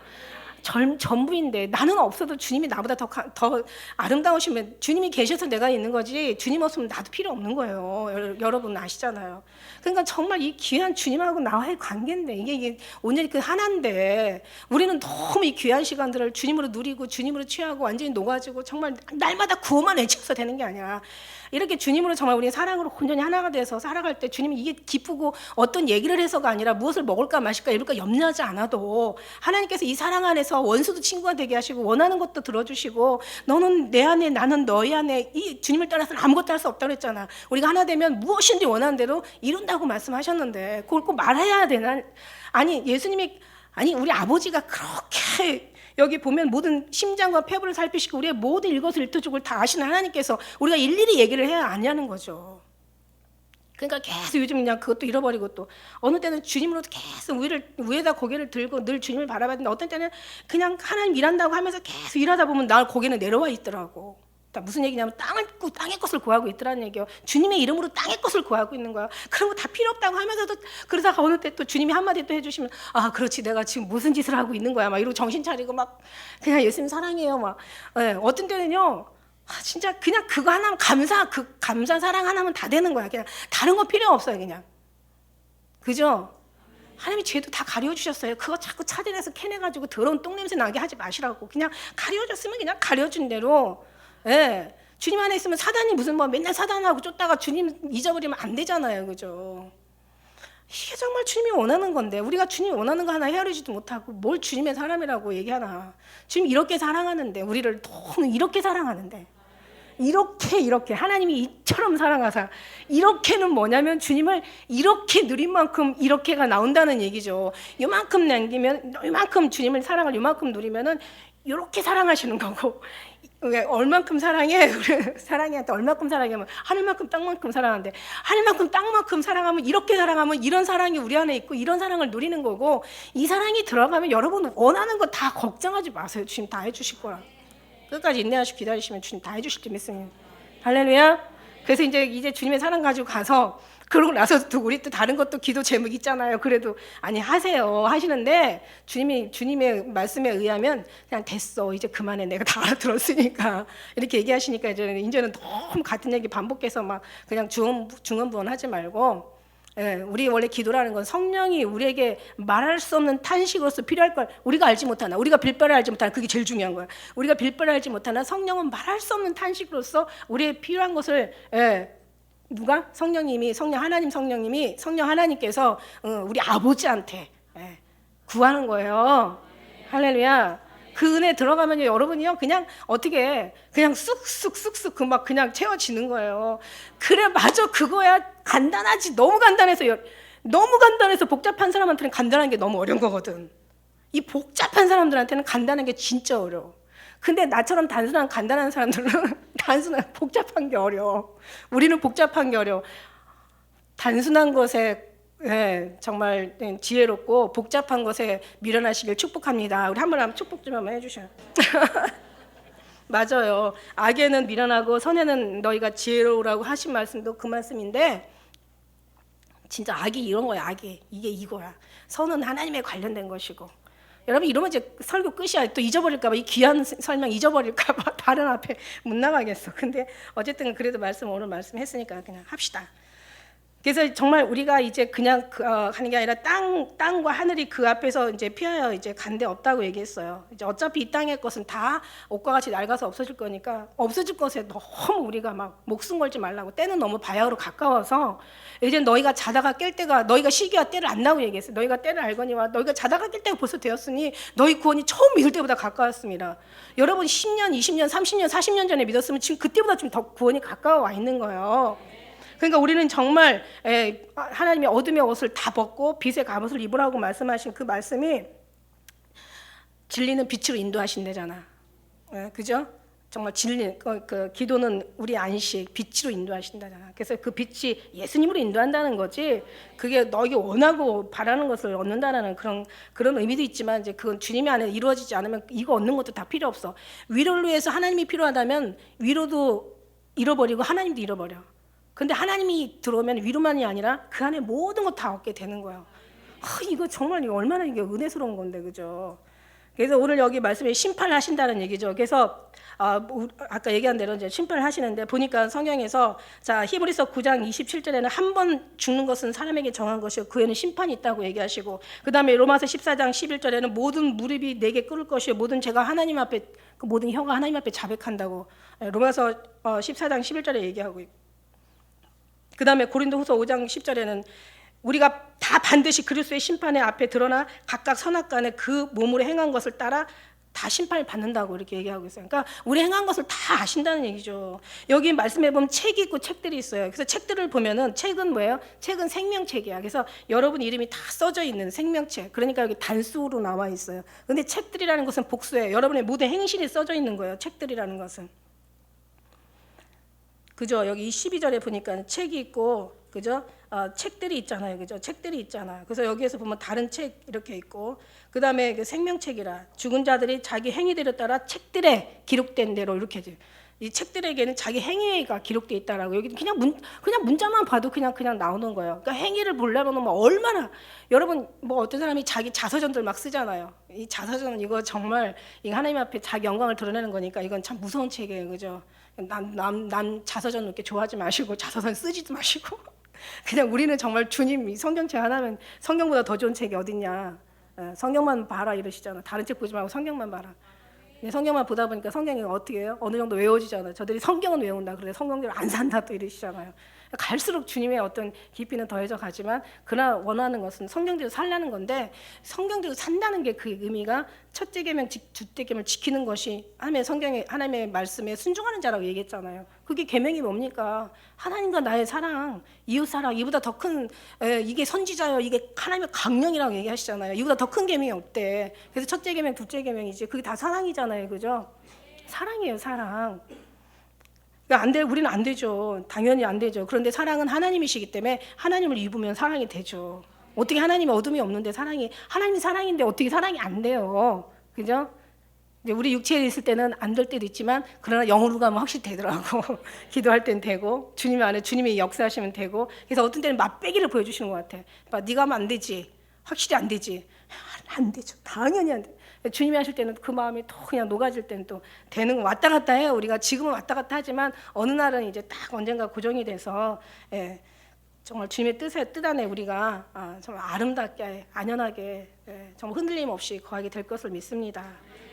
전부인데, 나는 없어도 주님이 나보다 더 아름다우시면, 주님이 계셔서 내가 있는 거지, 주님 없으면 나도 필요 없는 거예요. 여러분 아시잖아요. 그러니까 정말 이 귀한 주님하고 나와의 관계인데, 이게 온전히 그 하나인데, 우리는 너무 이 귀한 시간들을 주님으로 누리고 주님으로 취하고 완전히 녹아지고, 정말 날마다 구호만 외쳐서 되는 게 아니야. 이렇게 주님으로 정말 우리 사랑으로 온전히 하나가 돼서 살아갈 때, 주님이 이게 기쁘고 어떤 얘기를 해서가 아니라 무엇을 먹을까 마실까 이럴까 염려하지 않아도, 하나님께서 이 사랑 안에서 원수도 친구가 되게 하시고, 원하는 것도 들어주시고, 너는 내 안에 나는 너희 안에, 이 주님을 떠나서는 아무것도 할 수 없다고 그랬잖아. 우리가 하나 되면 무엇인지 원하는 대로 이룬다고 말씀하셨는데, 그걸 꼭 말해야 되나? 아니 우리 아버지가 그렇게, 여기 보면 모든 심장과 폐부를 살피시고 우리의 모든 일거수일투족을 다 아시는 하나님께서 우리가 일일이 얘기를 해야 아냐는 거죠. 그러니까 계속 요즘 그냥 그것도 잃어버리고, 또 어느 때는 주님으로 계속 위에다 고개를 들고 늘 주님을 바라봤는데, 어떤 때는 그냥 하나님 일한다고 하면서 계속 일하다 보면 나 고개는 내려와 있더라고. 무슨 얘기냐면 땅의 것을 구하고 있더라는 얘기예요. 주님의 이름으로 땅의 것을 구하고 있는 거야. 그런 거 다 필요 없다고 하면서도, 그러다가 어느 때 또 주님이 한마디 또 해주시면, 그렇지, 내가 지금 무슨 짓을 하고 있는 거야 막 이러고 정신 차리고 막 그냥 예수님 사랑해요 막. 어떤 때는요, 진짜 그냥 그거 하나면 감사 사랑 하나면 다 되는 거야. 그냥 다른 거 필요 없어요. 그냥. 그죠? 하나님이 죄도 다 가려주셨어요. 그거 자꾸 차들에서 캐내가지고 더러운 똥냄새 나게 하지 마시라고. 그냥 가려줬으면 그냥 가려준 대로. 주님 안에 있으면 사단이 무슨 맨날 사단하고 쫓다가 주님 잊어버리면 안 되잖아요. 그죠? 이게 정말 주님이 원하는 건데, 우리가 주님이 원하는 거 하나 헤아리지도 못하고 뭘 주님의 사람이라고 얘기하나. 주님 이렇게 사랑하는데, 우리를 너무 이렇게 사랑하는데, 이렇게 하나님이 이처럼 사랑하사, 이렇게는 뭐냐면 주님을 이렇게 누린 만큼 이렇게가 나온다는 얘기죠. 요만큼 남기면, 요만큼 주님을 사랑을 요만큼 누리면은 이렇게 사랑하시는 거고, 얼만큼 사랑해? 사랑해한테 얼만큼 사랑하면 하늘만큼 땅만큼 사랑하는데, 하늘만큼 땅만큼 사랑하면, 이렇게 사랑하면 이런 사랑이 우리 안에 있고 이런 사랑을 누리는 거고, 이 사랑이 들어가면 여러분 원하는 거 다 걱정하지 마세요. 주님 다 해주실 거라. 끝까지 인내하시고 기다리시면 주님 다 해주실 줄 믿습니다. 할렐루야. 그래서 이제 주님의 사랑 가지고 가서, 그러고 나서 또 우리 또 다른 것도 기도 제목 있잖아요. 그래도 하세요 하시는데, 주님의 말씀에 의하면 그냥 됐어, 이제 그만해, 내가 다 알아들었으니까 이렇게 얘기하시니까, 이제는 너무 같은 얘기 반복해서 막 그냥 중언부언하지 말고, 우리 원래 기도라는 건 성령이 우리에게 말할 수 없는 탄식으로서 필요할 걸 우리가 알지 못하나, 우리가 빌바를 알지 못하나, 그게 제일 중요한 거야. 우리가 빌바를 알지 못하나 성령은 말할 수 없는 탄식으로서 우리의 필요한 것을, 누가? 성령 하나님께서 우리 아버지한테 구하는 거예요. 할렐루야. 그 은혜 들어가면요, 여러분이요, 그냥 어떻게 그냥 쑥쑥 막 그냥 채워지는 거예요. 그래, 맞아, 그거야. 간단하지. 너무 간단해서 복잡한 사람한테는 간단한 게 너무 어려운 거거든. 이 복잡한 사람들한테는 간단한 게 진짜 어려워. 근데 나처럼 단순한 간단한 사람들은 단순한 복잡한 게 어려워. 우리는 복잡한 게 어려워. 단순한 것에 정말 지혜롭고 복잡한 것에 미련하시길 축복합니다. 우리 한번 축복 좀 한번 해주셔요. 맞아요. 악에는 미련하고 선에는 너희가 지혜로우라고 하신 말씀도 그 말씀인데 진짜 악이 이런 거야. 악이 이게 이거야. 선은 하나님에 관련된 것이고. 여러분 이러면 이제 설교 끝이야. 또 잊어버릴까 봐 이 귀한 설명 잊어버릴까 봐 다른 앞에 못 나가겠어. 근데 어쨌든 그래도 오늘 말씀했으니까 그냥 합시다. 그래서 정말 우리가 이제 그냥 하는 게 아니라 땅과 하늘이 그 앞에서 이제 피하여 이제 간데 없다고 얘기했어요. 이제 어차피 이 땅의 것은 다 옷과 같이 낡아서 없어질 거니까 없어질 것에 너무 우리가 막 목숨 걸지 말라고. 때는 너무 바야흐로 가까워서 이제 너희가 자다가 깰 때가 너희가 시기와 때를 안다고 얘기했어요. 너희가 때를 알거니와 너희가 자다가 깰 때가 벌써 되었으니 너희 구원이 처음 믿을 때보다 가까웠습니다. 여러분 10년, 20년, 30년, 40년 전에 믿었으면 지금 그때보다 좀 더 구원이 가까워 와 있는 거예요. 그러니까 우리는 정말 하나님이 어둠의 옷을 다 벗고 빛의 갑옷을 입으라고 말씀하신 그 말씀이 진리는 빛으로 인도하신대잖아. 그죠? 정말 진리, 그 기도는 우리 안식, 빛으로 인도하신다잖아. 그래서 그 빛이 예수님으로 인도한다는 거지. 그게 너에게 원하고 바라는 것을 얻는다는 그런 의미도 있지만 이제 그건 주님의 안에 이루어지지 않으면 이거 얻는 것도 다 필요 없어. 위로를 위해서 하나님이 필요하다면 위로도 잃어버리고 하나님도 잃어버려. 근데 하나님이 들어오면 위로만이 아니라 그 안에 모든 것 다 얻게 되는 거예요. 이거 정말 얼마나 이게 은혜스러운 건데, 그죠? 그래서 오늘 여기 말씀에 심판을 하신다는 얘기죠. 그래서 아까 얘기한 대로 이제 심판을 하시는데 보니까 성경에서 자 히브리서 9장 27절에는 한 번 죽는 것은 사람에게 정한 것이고 그 후에는 심판이 있다고 얘기하시고 그 다음에 로마서 14장 11절에는 모든 무릎이 내게 꿇을 것이요 모든 제가 하나님 앞에 그 모든 혀가 하나님 앞에 자백한다고 로마서 14장 11절에 얘기하고 있고 그 다음에 고린도후서 5장 10절에는 우리가 다 반드시 그리스도의 심판의 앞에 드러나 각각 선악간에 그 몸으로 행한 것을 따라 다 심판을 받는다고 이렇게 얘기하고 있어요. 그러니까 우리 행한 것을 다 아신다는 얘기죠. 여기 말씀해 보면 책이 있고 책들이 있어요. 그래서 책들을 보면은 책은 뭐예요? 책은 생명책이야. 그래서 여러분 이름이 다 써져 있는 생명책. 그러니까 여기 단수로 나와 있어요. 근데 책들이라는 것은 복수예요. 여러분의 모든 행실이 써져 있는 거예요. 책들이라는 것은. 그죠? 여기 12절에 보니까 책이 있고, 그죠? 책들이 있잖아요. 그죠? 책들이 있잖아요. 그래서 여기에서 보면 다른 책 이렇게 있고, 그 다음에 그 생명책이라 죽은 자들이 자기 행위들에 따라 책들에 기록된 대로 이렇게 이 책들에게는 자기 행위가 기록돼 있다라고 여기 그냥 문자만 봐도 그냥 나오는 거예요. 그러니까 행위를 보려면 뭐 얼마나 여러분 뭐 어떤 사람이 자기 자서전들 막 쓰잖아요. 이 자서전 이거 정말 이 하나님 앞에 자기 영광을 드러내는 거니까 이건 참 무서운 책이에요. 그죠? 남 자서전 이렇게 좋아하지 마시고 자서전 쓰지도 마시고 그냥 우리는 정말 주님 성경책 하나면 성경보다 더 좋은 책이 어딨냐. 성경만 봐라 이러시잖아. 다른 책 보지 말고 성경만 봐라. 성경만 보다 보니까 성경이 어떻게 해요? 어느 정도 외워지잖아요. 저들이 성경은 외운다. 그런데 성경대로 안 산다 또 이러시잖아요. 갈수록 주님의 어떤 깊이는 더해져 가지만 그러나 원하는 것은 성경대로 살라는 건데 성경대로 산다는 게 그 의미가 첫째 계명, 둘째 계명을 지키는 것이 하나님의 말씀에 순종하는 자라고 얘기했잖아요. 그게 계명이 뭡니까? 하나님과 나의 사랑, 이웃 사랑, 이보다 더 큰 이게 선지자요, 이게 하나님의 강령이라고 얘기하시잖아요. 이보다 더 큰 계명이 없대. 그래서 첫째 계명, 둘째 계명이지. 그게 다 사랑이잖아요, 그죠? 사랑이에요, 사랑. 그러니까 우리는 안 되죠. 당연히 안 되죠. 그런데 사랑은 하나님이시기 때문에 하나님을 입으면 사랑이 되죠. 어떻게 하나님이 어둠이 없는데 하나님이 사랑인데 어떻게 사랑이 안 돼요. 그죠? 우리 육체에 있을 때는 안 될 때도 있지만 그러나 영으로 가면 확실히 되더라고. 기도할 땐 되고 주님 안에 주님이 역사하시면 되고 그래서 어떤 때는 맛배기를 보여주시는 것 같아. 네가 하면 안 되지. 확실히 안 되지. 안 되죠. 당연히 안 돼. 주님이 하실 때는 그 마음이 또 그냥 녹아질 때는 또 되는 거 왔다 갔다 해요. 우리가 지금은 왔다 갔다 하지만 어느 날은 이제 딱 언젠가 고정이 돼서 정말 주님의 뜻 안에 우리가 정말 아름답게 안연하게 정말 흔들림 없이 거하게 될 것을 믿습니다.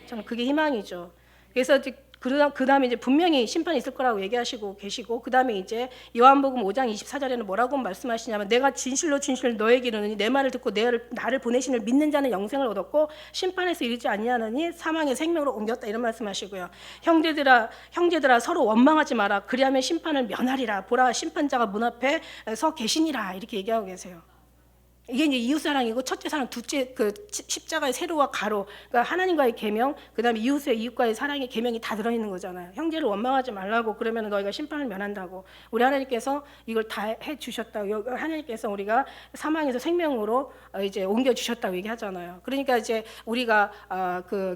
저는 그게 희망이죠. 그래서 그 다음에 이제 분명히 심판이 있을 거라고 얘기하시고 계시고 그 다음에 이제 요한복음 5장 24절에는 뭐라고 말씀하시냐면 내가 진실로 너에게 이르노니 내 말을 듣고 나를 보내신 이를 믿는 자는 영생을 얻었고 심판에서 이르지 아니하느니 사망의 생명으로 옮겼다 이런 말씀하시고요. 형제들아 서로 원망하지 마라. 그리하면 심판을 면하리라. 보라 심판자가 문 앞에 서 계시니라 이렇게 얘기하고 계세요. 이게 이제 이웃사랑이고 첫째 사랑, 둘째 그 십자가의 세로와 가로, 그러니까 하나님과의 계명, 그다음에 이웃과의 사랑의 계명이 다 들어있는 거잖아요. 형제를 원망하지 말라고 그러면 너희가 심판을 면한다고. 우리 하나님께서 이걸 다 해주셨다고. 하나님께서 우리가 사망에서 생명으로 이제 옮겨 주셨다고 얘기하잖아요. 그러니까 이제 우리가 그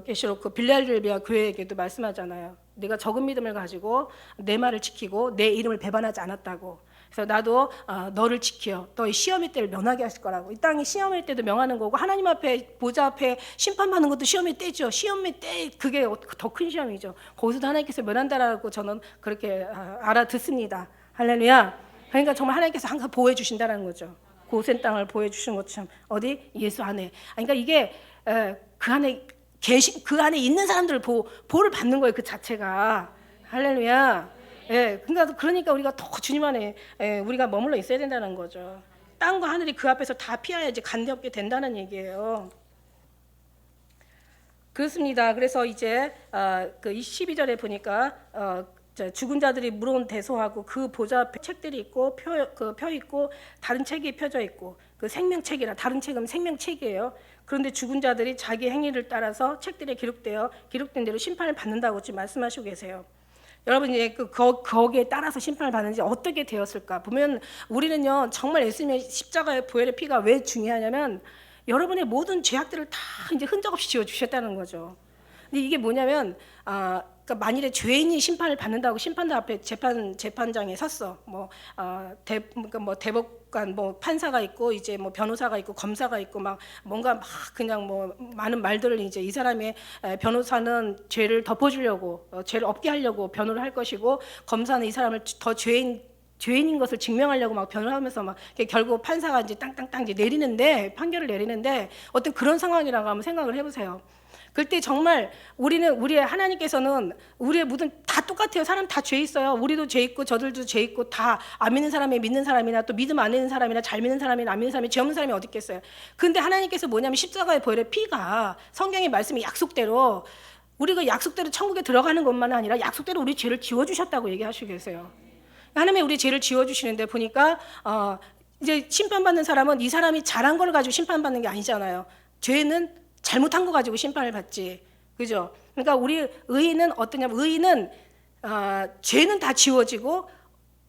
계시록 그 빌라델비아 교회에게도 말씀하잖아요. 내가 적은 믿음을 가지고 내 말을 지키고 내 이름을 배반하지 않았다고. 그래서 나도 너를 지켜 너희 시험의 때를 면하게 하실 거라고. 이 땅이 시험의 때도 명하는 거고 하나님 앞에 보좌 앞에 심판받는 것도 시험의 때죠. 시험의 때 그게 더 큰 시험이죠. 거기서도 하나님께서 면한다라고 저는 그렇게 알아듣습니다. 할렐루야. 그러니까 정말 하나님께서 항상 보호해 주신다는 거죠. 고센 땅을 보호해 주신 것처럼 어디 예수 안에. 그러니까 이게 그 안에 그 안에 있는 사람들을 보호를 받는 거예요. 그 자체가. 할렐루야. 예, 그러니까 우리가 더 주님 안에 우리가 머물러 있어야 된다는 거죠. 땅과 하늘이 그 앞에서 다 피하여야지 간대 없게 된다는 얘기예요. 그렇습니다. 그래서 이제 그 12절에 보니까 죽은 자들이 물어온 대소하고 그 보좌 앞에 책들이 있고 펴 있고 다른 책이 펴져 있고 그 생명책이라 다른 책은 생명책이에요. 그런데 죽은 자들이 자기 행위를 따라서 책들에 기록된 대로 심판을 받는다고 지금 말씀하시고 계세요. 여러분 이제 거기에 따라서 심판을 받는지 어떻게 되었을까 보면 우리는요 정말 예수님의 십자가의 보혈의 피가 왜 중요하냐면 여러분의 모든 죄악들을 다 이제 흔적 없이 지워 주셨다는 거죠. 근데 이게 뭐냐면 그러니까 만일에 죄인이 심판을 받는다고 심판대 앞에 재판장에 섰어. 그러니까 뭐 대법관 뭐 판사가 있고 이제 뭐 변호사가 있고 검사가 있고 막 뭔가 막 그냥 뭐 많은 말들을 이제 이 사람의 변호사는 죄를 덮어주려고 죄를 없게 하려고 변호를 할 것이고 검사는 이 사람을 더 죄인인 것을 증명하려고 막 변호하면서 막 결국 판사가 이제 땅땅땅 이제 판결을 내리는데 어떤 그런 상황이라고 한번 생각을 해보세요. 그때 정말 우리의 하나님께서는 우리의 모든 다 똑같아요. 사람 다 죄 있어요. 우리도 죄 있고 저들도 죄 있고 다 안 믿는 사람이 믿는 사람이나 또 믿음 안 믿는 사람이나 잘 믿는 사람이나 안 믿는 사람이 죄 없는 사람이 어디 있겠어요. 근데 하나님께서 뭐냐면 십자가의 보혈의 피가 성경의 말씀이 약속대로 우리가 약속대로 천국에 들어가는 것만 아니라 약속대로 우리 죄를 지워주셨다고 얘기하시고 계세요. 하나님이 우리 죄를 지워주시는데 보니까 이제 심판받는 사람은 이 사람이 잘한 걸 가지고 심판받는 게 아니잖아요. 죄는 잘못한 거 가지고 심판을 받지, 그죠? 그러니까 우리 의인은 어떠냐면 의인은 죄는 다 지워지고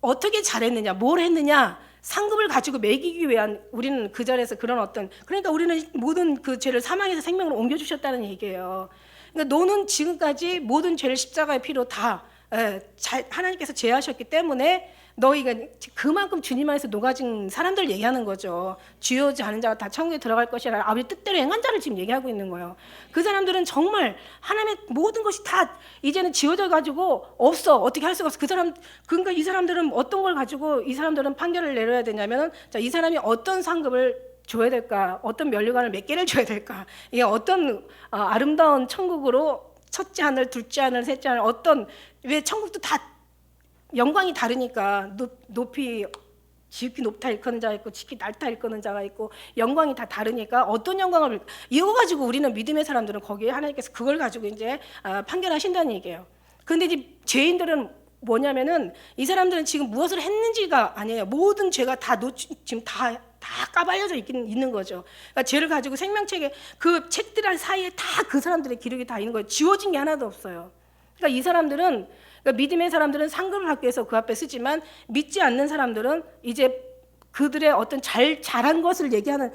어떻게 잘했느냐, 뭘 했느냐 상급을 가지고 매기기 위한 우리는 그 자리에서 그런 그러니까 우리는 모든 그 죄를 사망에서 생명으로 옮겨주셨다는 얘기예요. 그러니까 너는 지금까지 모든 죄를 십자가의 피로 다 하나님께서 제하셨기 때문에 너희가 그만큼 주님 안에서 녹아진 사람들 얘기하는 거죠. 지어지 않은 자가 다 천국에 들어갈 것이라 아버지 뜻대로 행한 자를 지금 얘기하고 있는 거예요. 그 사람들은 정말 하나님의 모든 것이 다 이제는 지어져 가지고 없어. 어떻게 할 수가 없어. 그러니까 이 사람들은 어떤 걸 가지고 이 사람들은 판결을 내려야 되냐면 이 사람이 어떤 상급을 줘야 될까, 어떤 면류관을 몇 개를 줘야 될까, 이게 어떤 아름다운 천국으로 첫째 하늘, 둘째 하늘, 셋째 하늘 왜 천국도 다 영광이 다르니까 높이 지극히 높다 일컫는 자가 있고 지극히 낮다 일컫는 자가 있고 영광이 다 다르니까 어떤 영광을 이거 가지고 우리는 믿음의 사람들은 거기에 하나님께서 그걸 가지고 이제 판결하신다는 얘기예요. 그런데 이제 죄인들은 뭐냐면은 이 사람들은 지금 무엇을 했는지가 아니에요. 모든 죄가 지금 다 까발려져 있는 거죠. 그러니까 죄를 가지고 생명책에 그 책들 사이에 다 그 사람들의 기록이 다 있는 거예요. 지워진 게 하나도 없어요. 그러니까 이 사람들은 그러니까 믿음의 사람들은 상급을 받기 위해서 그 앞에 쓰지만 믿지 않는 사람들은 이제 그들의 어떤 잘한 것을 얘기하는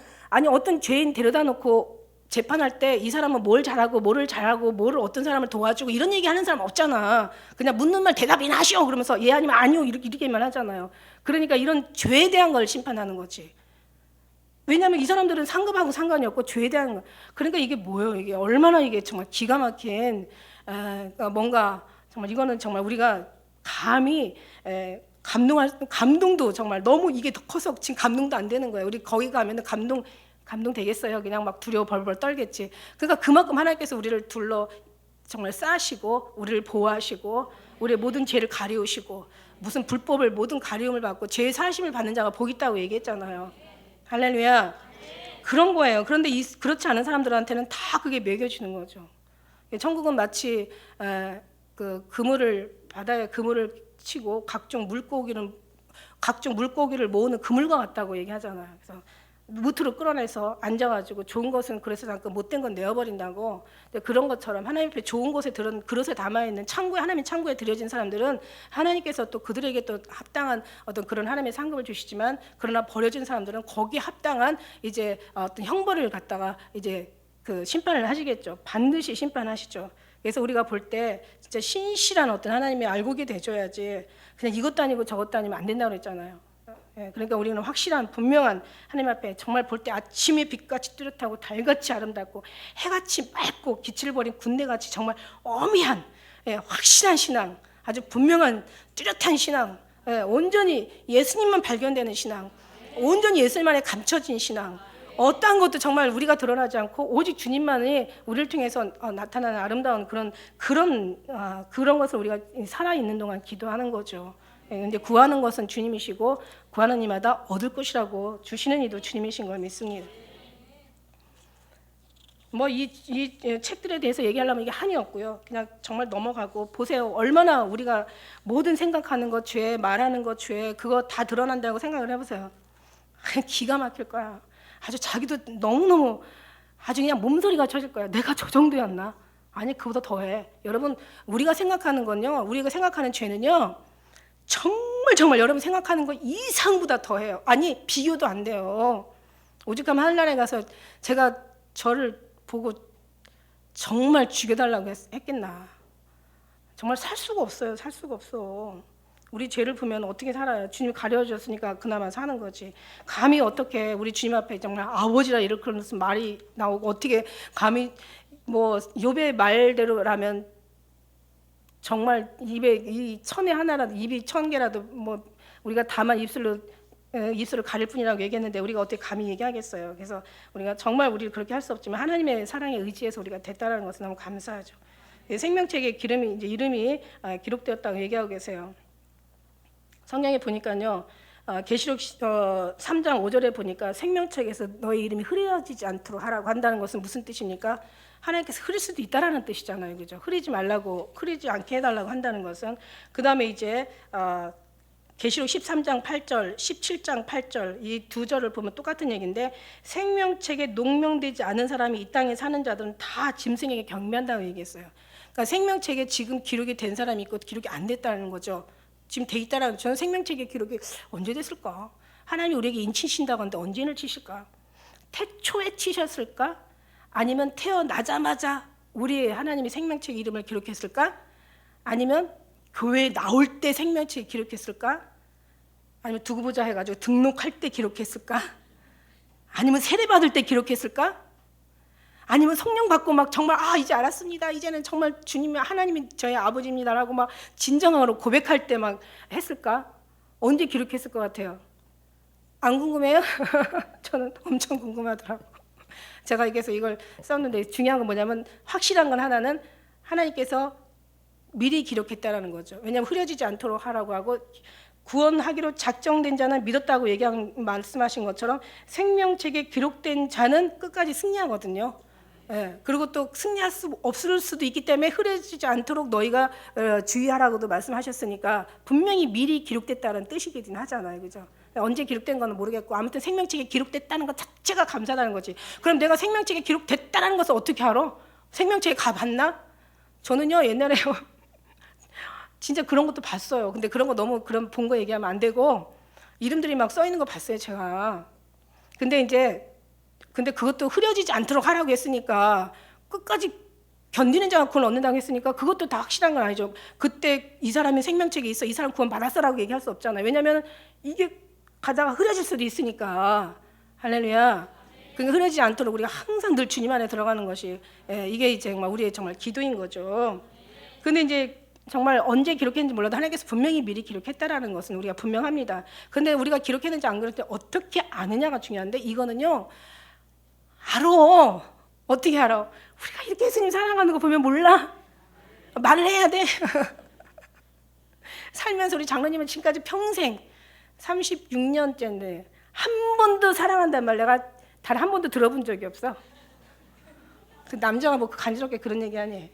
어떤 죄인 데려다 놓고 재판할 때 이 사람은 뭘 잘하고 뭐를 잘하고 뭐를 어떤 사람을 도와주고 이런 얘기하는 사람 없잖아. 그냥 묻는 말 대답이나 하시오 그러면서 예 아니면 아니요 이렇게만 하잖아요. 그러니까 이런 죄에 대한 걸 심판하는 거지. 왜냐하면 이 사람들은 상급하고 상관이 없고 죄에 대한 거. 그러니까 이게 뭐예요? 이게 얼마나 이게 정말 기가 막힌 그러니까 뭔가 정말 이거는 정말 우리가 감히 감동도 정말 너무 이게 더 커서 지금 감동도 안 되는 거예요. 우리 거기 가면은 감동 되겠어요? 그냥 막 두려워 벌벌 떨겠지. 그러니까 그만큼 하나님께서 우리를 둘러 정말 싸시고 우리를 보호하시고 우리의 모든 죄를 가리우시고 무슨 불법을 모든 가리움을 받고 죄의 사하심을 받는 자가 복 있다고 얘기했잖아요. 할렐루야. 그런 거예요. 그런데 그렇지 않은 사람들한테는 다 그게 매겨지는 거죠. 천국은 마치 바다에 그물을 치고 각종 물고기를 모으는 그물과 같다고 얘기하잖아요. 그래서 무트로 끌어내서 앉아가지고 좋은 것은 그릇에 담고 못된 건 내어버린다고. 근데 그런 것처럼 하나님 앞에 좋은 곳에 들은 그릇에 담아있는 창고에, 하나님 창고에 들여진 사람들은 하나님께서 또 그들에게 또 합당한 어떤 그런 하나님의 상급을 주시지만, 그러나 버려진 사람들은 거기에 합당한 이제 어떤 형벌을 갖다가 이제 그 심판을 하시겠죠. 반드시 심판하시죠. 그래서 우리가 볼 때 진짜 신실한 어떤 하나님의 알곡이 돼줘야지, 그냥 이것도 아니고 저것도 아니면 안 된다고 그랬잖아요. 그러니까 우리는 확실한 분명한 하나님 앞에 정말 볼 때 아침의 빛같이 뚜렷하고 달같이 아름답고 해같이 맑고 빛을 버린 군대같이 정말 어미한 확실한 신앙, 아주 분명한 뚜렷한 신앙, 온전히 예수님만 발견되는 신앙, 온전히 예수님 안에 감춰진 신앙, 어떠한 것도 정말 우리가 드러나지 않고 오직 주님만이 우리를 통해서 나타나는 아름다운 그런 것을 우리가 살아있는 동안 기도하는 거죠. 근데 구하는 것은 주님이시고 구하는 이마다 얻을 것이라고 주시는 이도 주님이신 걸 믿습니다. 뭐 이 책들에 대해서 얘기하려면 이게 한이 없고요. 그냥 정말 넘어가고 보세요. 얼마나 우리가 모든 생각하는 것, 죄, 말하는 것, 죄, 그거 다 드러난다고 생각을 해보세요. 기가 막힐 거야. 아주 자기도 너무너무 아주 그냥 몸소리가 쳐질 거야. 내가 저 정도였나? 아니, 그보다 더해. 여러분, 우리가 생각하는 건요, 우리가 생각하는 죄는요, 정말 여러분 생각하는 거 이상보다 더해요. 아니, 비교도 안 돼요. 오죽하면 하늘나라에 가서 제가 저를 보고 정말 죽여달라고 했겠나. 정말 살 수가 없어요. 살 수가 없어. 우리 죄를 보면 어떻게 살아요? 주님이 가려주셨으니까 그나마 사는 거지. 감히 어떻게 우리 주님 앞에 정말 아버지라 이렇게 무슨 말이 나오고, 어떻게 감히 뭐 욥의 말대로라면 정말 입에 이 천에 하나라도, 입이 1000개라도 뭐 우리가 다만 입술을 가릴 뿐이라고 얘기했는데 우리가 어떻게 감히 얘기하겠어요. 그래서 우리가 정말 우리를 그렇게 할 수 없지만 하나님의 사랑에 의지해서 우리가 됐다는 것은 너무 감사하죠. 생명책에 이름이 기록되었다고 얘기하고 계세요. 성경에 보니까요, 계시록 3장 5절에 보니까 생명책에서 너의 이름이 흐려지지 않도록 하라고 한다는 것은 무슨 뜻입니까? 하나님께서 흐릴 수도 있다라는 뜻이잖아요, 그죠? 흐리지 않게 해달라고 한다는 것은. 그 다음에 이제 계시록 13장 8절, 17장 8절 이 두 절을 보면 똑같은 얘기인데, 생명책에 농명되지 않은 사람이 이 땅에 사는 자들은 다 짐승에게 경배한다고 얘기했어요. 그러니까 생명책에 지금 기록이 된 사람이 있고 기록이 안 됐다는 거죠. 지금 돼 있다라는, 저는 생명책의 기록이 언제 됐을까? 하나님이 우리에게 인치신다고 하는데 언제 인을 치실까? 태초에 치셨을까? 아니면 태어나자마자 우리 하나님이 생명책 이름을 기록했을까? 아니면 교회에 나올 때 생명책에 기록했을까? 아니면 두고 보자 해가지고 등록할 때 기록했을까? 아니면 세례받을 때 기록했을까? 아니면 성령 받고 막 정말 이제 알았습니다. 이제는 정말 주님이 하나님이 저의 아버지입니다라고 막 진정으로 고백할 때 막 했을까? 언제 기록했을 것 같아요? 안 궁금해요? 저는 엄청 궁금하더라고. 제가 그래서 이걸 썼는데 중요한 건 뭐냐면, 확실한 건 하나는 하나님께서 미리 기록했다라는 거죠. 왜냐하면 흐려지지 않도록 하라고 하고, 구원하기로 작정된 자는 믿었다고 말씀하신 것처럼 생명책에 기록된 자는 끝까지 승리하거든요. 그리고 또 승리할 수 없을 수도 있기 때문에 흐려지지 않도록 너희가 주의하라고도 말씀하셨으니까 분명히 미리 기록됐다는 뜻이긴 하잖아요, 그죠? 언제 기록된 건 모르겠고, 아무튼 생명책에 기록됐다는 것 자체가 감사하다는 거지. 그럼 내가 생명책에 기록됐다는 것을 어떻게 알아? 생명책에 가봤나? 저는요, 옛날에요 진짜 그런 것도 봤어요. 근데 그런 거 너무 본 거 얘기하면 안 되고, 이름들이 막 써 있는 거 봤어요, 제가. 근데 그것도 흐려지지 않도록 하라고 했으니까, 끝까지 견디는 자가 구원 얻는다고 했으니까 그것도 다 확실한 건 아니죠. 그때 이 사람이 생명책에 있어, 이 사람 구원 받았어라고 얘기할 수 없잖아요. 왜냐하면 이게 가다가 흐려질 수도 있으니까. 할렐루야. 그러니까 흐려지지 않도록 우리가 항상 늘 주님 안에 들어가는 것이, 이게 이제 정말 우리의 정말 기도인 거죠. 근데 이제 정말 언제 기록했는지 몰라도 하나님께서 분명히 미리 기록했다라는 것은 우리가 분명합니다. 근데 우리가 기록했는지 안 그랬는지 어떻게 아느냐가 중요한데, 이거는요, 알아. 어떻게 알아? 우리가 이렇게 예수님 사랑하는 거 보면 몰라? 말을 해야 돼. 살면서 우리 장로님은 지금까지 평생 36년째인데 한 번도 사랑한다는 말 내가 단 한 번도 들어본 적이 없어. 그 남자가 뭐 간지럽게 그런 얘기 하니,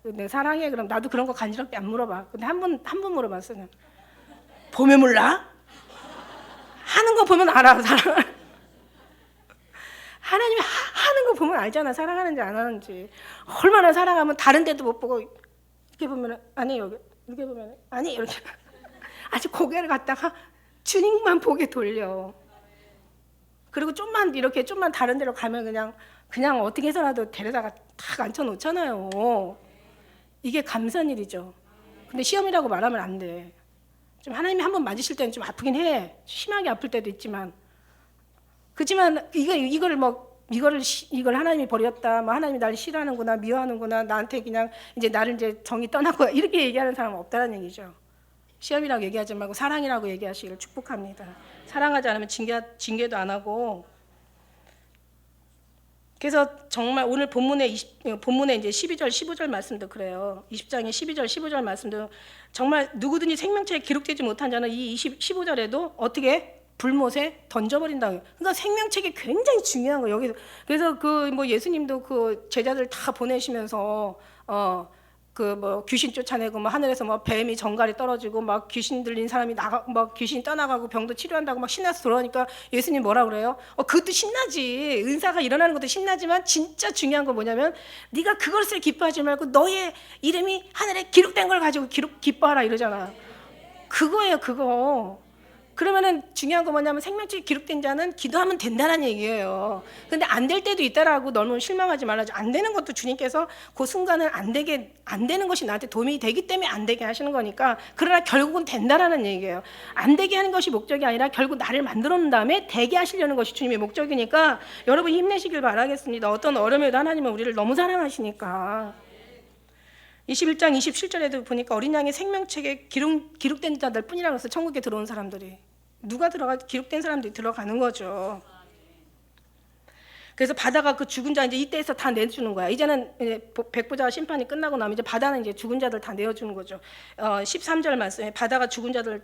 내가 사랑해 그럼 나도 그런 거 간지럽게 안 물어봐. 근데 한 번 물어봤어요. 보면 몰라? 하는 거 보면 알아, 사랑을. 하나님이 하는 거 보면 알잖아. 사랑하는지 안 하는지. 얼마나 사랑하면 다른 데도 못 보고 이렇게 보면 아니 여기 이렇게 보면 아니 이렇게 아주 고개를 갖다가 주님만 보게 돌려. 그리고 좀만 이렇게 좀만 다른 데로 가면 그냥 어떻게 해서라도 데려다가 탁 앉혀놓잖아요. 이게 감사한 일이죠. 근데 시험이라고 말하면 안 돼. 좀 하나님이 한번 맞으실 때는 좀 아프긴 해. 심하게 아플 때도 있지만. 그렇지만 이걸 하나님이 버렸다. 뭐 하나님이 나를 싫어하는구나, 미워하는구나, 나한테 그냥 이제 나를 이제 정이 떠났구나 이렇게 얘기하는 사람은 없다는 얘기죠. 시험이라고 얘기하지 말고 사랑이라고 얘기하시기를 축복합니다. 사랑하지 않으면 징계도 안 하고. 그래서 정말 오늘 본문에 이제 12절, 15절 말씀도 그래요. 20장의 12절, 15절 말씀도 정말 누구든지 생명책에 기록되지 못한 자는 이 15절에도 어떻게 불못에 던져버린다고요. 그러니까 생명책이 굉장히 중요한 거예요. 여기 그래서 예수님도 그 제자들 다 보내시면서 귀신 쫓아내고 하늘에서 뱀이 정갈이 떨어지고 귀신 들린 사람이 귀신 떠나가고 병도 치료한다고 신나서 돌아오니까 예수님 뭐라 그래요? 그것도 신나지. 은사가 일어나는 것도 신나지만 진짜 중요한 건 뭐냐면 네가 그것을 기뻐하지 말고 너의 이름이 하늘에 기록된 걸 가지고 기뻐하라 이러잖아. 그거예요, 그거. 그러면은 중요한 건 뭐냐면 생명책에 기록된 자는 기도하면 된다는 얘기예요. 근데 안 될 때도 있다라고 너무 실망하지 말아줘. 안 되는 것도 주님께서 그 순간은 안 되는 것이 나한테 도움이 되기 때문에 안 되게 하시는 거니까. 그러나 결국은 된다라는 얘기예요. 안 되게 하는 것이 목적이 아니라 결국 나를 만들어 놓은 다음에 되게 하시려는 것이 주님의 목적이니까 여러분 힘내시길 바라겠습니다. 어떤 어려움에도 하나님은 우리를 너무 사랑하시니까. 21장 27절에도 보니까 어린 양의 생명책에 기록된 자들 뿐이라고 해서 천국에 들어온 사람들이 기록된 사람들이 들어가는 거죠. 그래서 바다가 그 죽은 자 이제 이때에서 다 내주는 거야. 이제는 백보자 심판이 끝나고 나면 이제 바다는 이제 죽은 자들 다 내어주는 거죠. 13절 말씀에 바다가 죽은 자들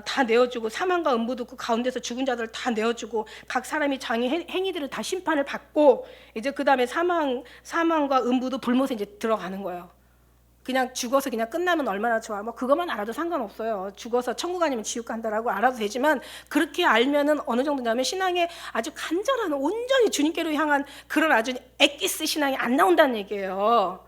다 내어주고 사망과 음부도 그 가운데서 죽은 자들 다 내어주고 각 사람이 장의 행위들을 다 심판을 받고 이제 그 다음에 사망과 음부도 불못에 이제 들어가는 거예요. 그냥 죽어서 그냥 끝나면 얼마나 좋아. 그것만 알아도 상관없어요. 죽어서 천국 아니면 지옥 간다라고 알아도 되지만 그렇게 알면은 어느 정도냐면 신앙에 아주 간절한 온전히 주님께로 향한 그런 아주 엑기스 신앙이 안 나온다는 얘기예요.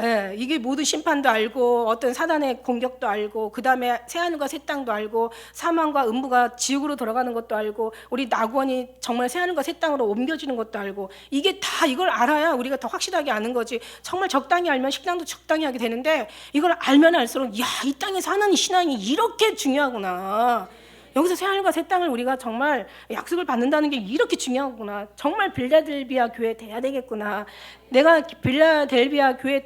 예, 이게 모든 심판도 알고 어떤 사단의 공격도 알고 그 다음에 새하늘과 새 땅도 알고 사망과 음부가 지옥으로 돌아가는 것도 알고 우리 낙원이 정말 새하늘과 새 땅으로 옮겨지는 것도 알고 이게 다 이걸 알아야 우리가 더 확실하게 아는 거지. 정말 적당히 알면 식당도 적당히 하게 되는데 이걸 알면 알수록 이 땅에 사는 신앙이 이렇게 중요하구나. 여기서 새하늘과 새 땅을 우리가 정말 약속을 받는다는 게 이렇게 중요하구나. 정말 빌라델비아 교회 돼야 되겠구나. 내가 빌라델비아 교회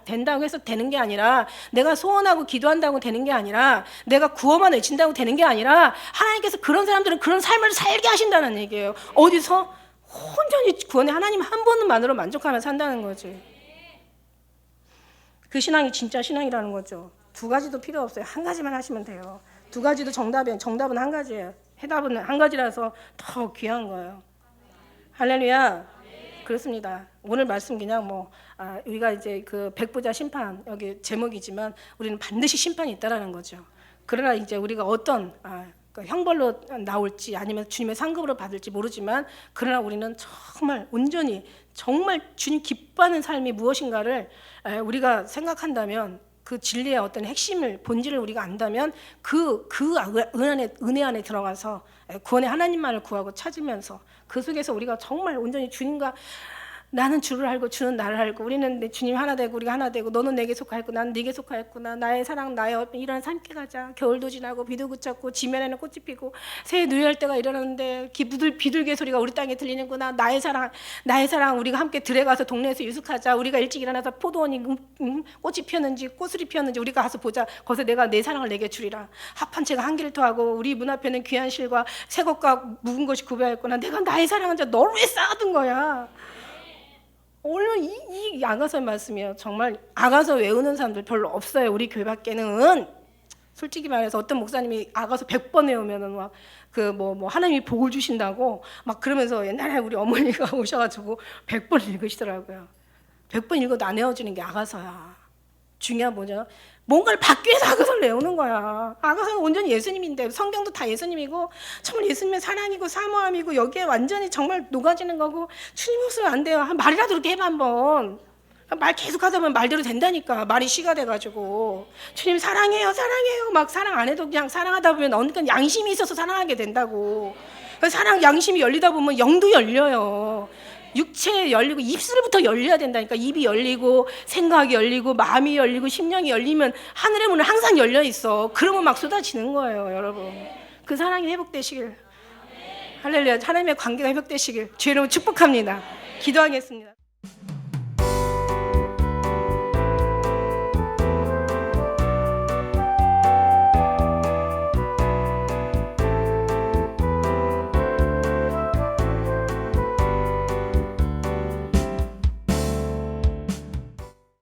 된다고 해서 되는 게 아니라 내가 소원하고 기도한다고 되는 게 아니라 내가 구호만 외친다고 되는 게 아니라 하나님께서 그런 사람들은 그런 삶을 살게 하신다는 얘기예요. 어디서? 온전히 구원의 하나님 한 분만으로 만족하며 산다는 거지. 그 신앙이 진짜 신앙이라는 거죠. 두 가지도 필요 없어요. 한 가지만 하시면 돼요. 두 가지도 정답은 한 가지예요. 해답은 한 가지라서 더 귀한 거예요. 할렐루야. 그렇습니다. 오늘 말씀 그냥 우리가 이제 그 백보자 심판 여기 제목이지만 우리는 반드시 심판이 있다라는 거죠. 그러나 이제 우리가 어떤 형벌로 나올지 아니면 주님의 상급으로 받을지 모르지만 그러나 우리는 정말 온전히 정말 주님 기뻐하는 삶이 무엇인가를 우리가 생각한다면 그 진리의 어떤 핵심을 본질을 우리가 안다면 그 은혜 안에 들어가서 구원의 하나님만을 구하고 찾으면서 그 속에서 우리가 정말 온전히 주님과 나는 주를 알고 주는 나를 알고 우리는 내 주님 하나 되고 우리가 하나 되고 너는 내게 속하였고 나는 네게 속하였구나. 나의 사랑 나의 일어난 함께 가자. 겨울도 지나고 비도 그쳤고 지면에는 꽃이 피고 새해 누이할 때가 일어났는데 비둘기 소리가 우리 땅에 들리는구나. 나의 사랑 우리가 함께 들에 가서 동네에서 유숙하자. 우리가 일찍 일어나서 포도원이 꽃이 피었는지 꽃술이 피었는지 우리가 가서 보자. 거기서 내가 내 사랑을 내게 주리라. 합한 채가 한 길을 토하고 우리 문 앞에는 귀한 실과 새 것과 묵은 것이 구별했구나. 내가 나의 사랑한 자 너를 왜 쌓아둔 거야. 오늘 이 아가서 말씀이에요. 정말 아가서 외우는 사람들 별로 없어요. 우리 교회 밖에는. 솔직히 말해서 어떤 목사님이 아가서 100번 외우면은 하나님이 복을 주신다고 그러면서 옛날에 우리 어머니가 오셔가지고 100번 읽으시더라고요. 100번 읽어도 안 외워지는 게 아가서야. 중요한 뭐죠? 뭔가를 받기 위해서 아가서를 내오는 거야. 아가서는 온전히 예수님인데 성경도 다 예수님이고 정말 예수님의 사랑이고 사모함이고 여기에 완전히 정말 녹아지는 거고 주님 없으면 안 돼요. 한 말이라도 이렇게 해봐 한번. 말 계속 하다 보면 말대로 된다니까. 말이 씨가 돼가지고 주님 사랑해요 사랑해요 막 사랑 안 해도 그냥 사랑하다 보면 언젠가 양심이 있어서 사랑하게 된다고. 사랑 양심이 열리다 보면 영도 열려요. 육체 열리고 입술부터 열려야 된다니까. 입이 열리고 생각이 열리고 마음이 열리고 심령이 열리면 하늘의 문은 항상 열려 있어. 그러면 막 쏟아지는 거예요 여러분. 그 사랑이 회복되시길 할렐루야. 하나님의 관계가 회복되시길 주의 이름으로 축복합니다. 기도하겠습니다.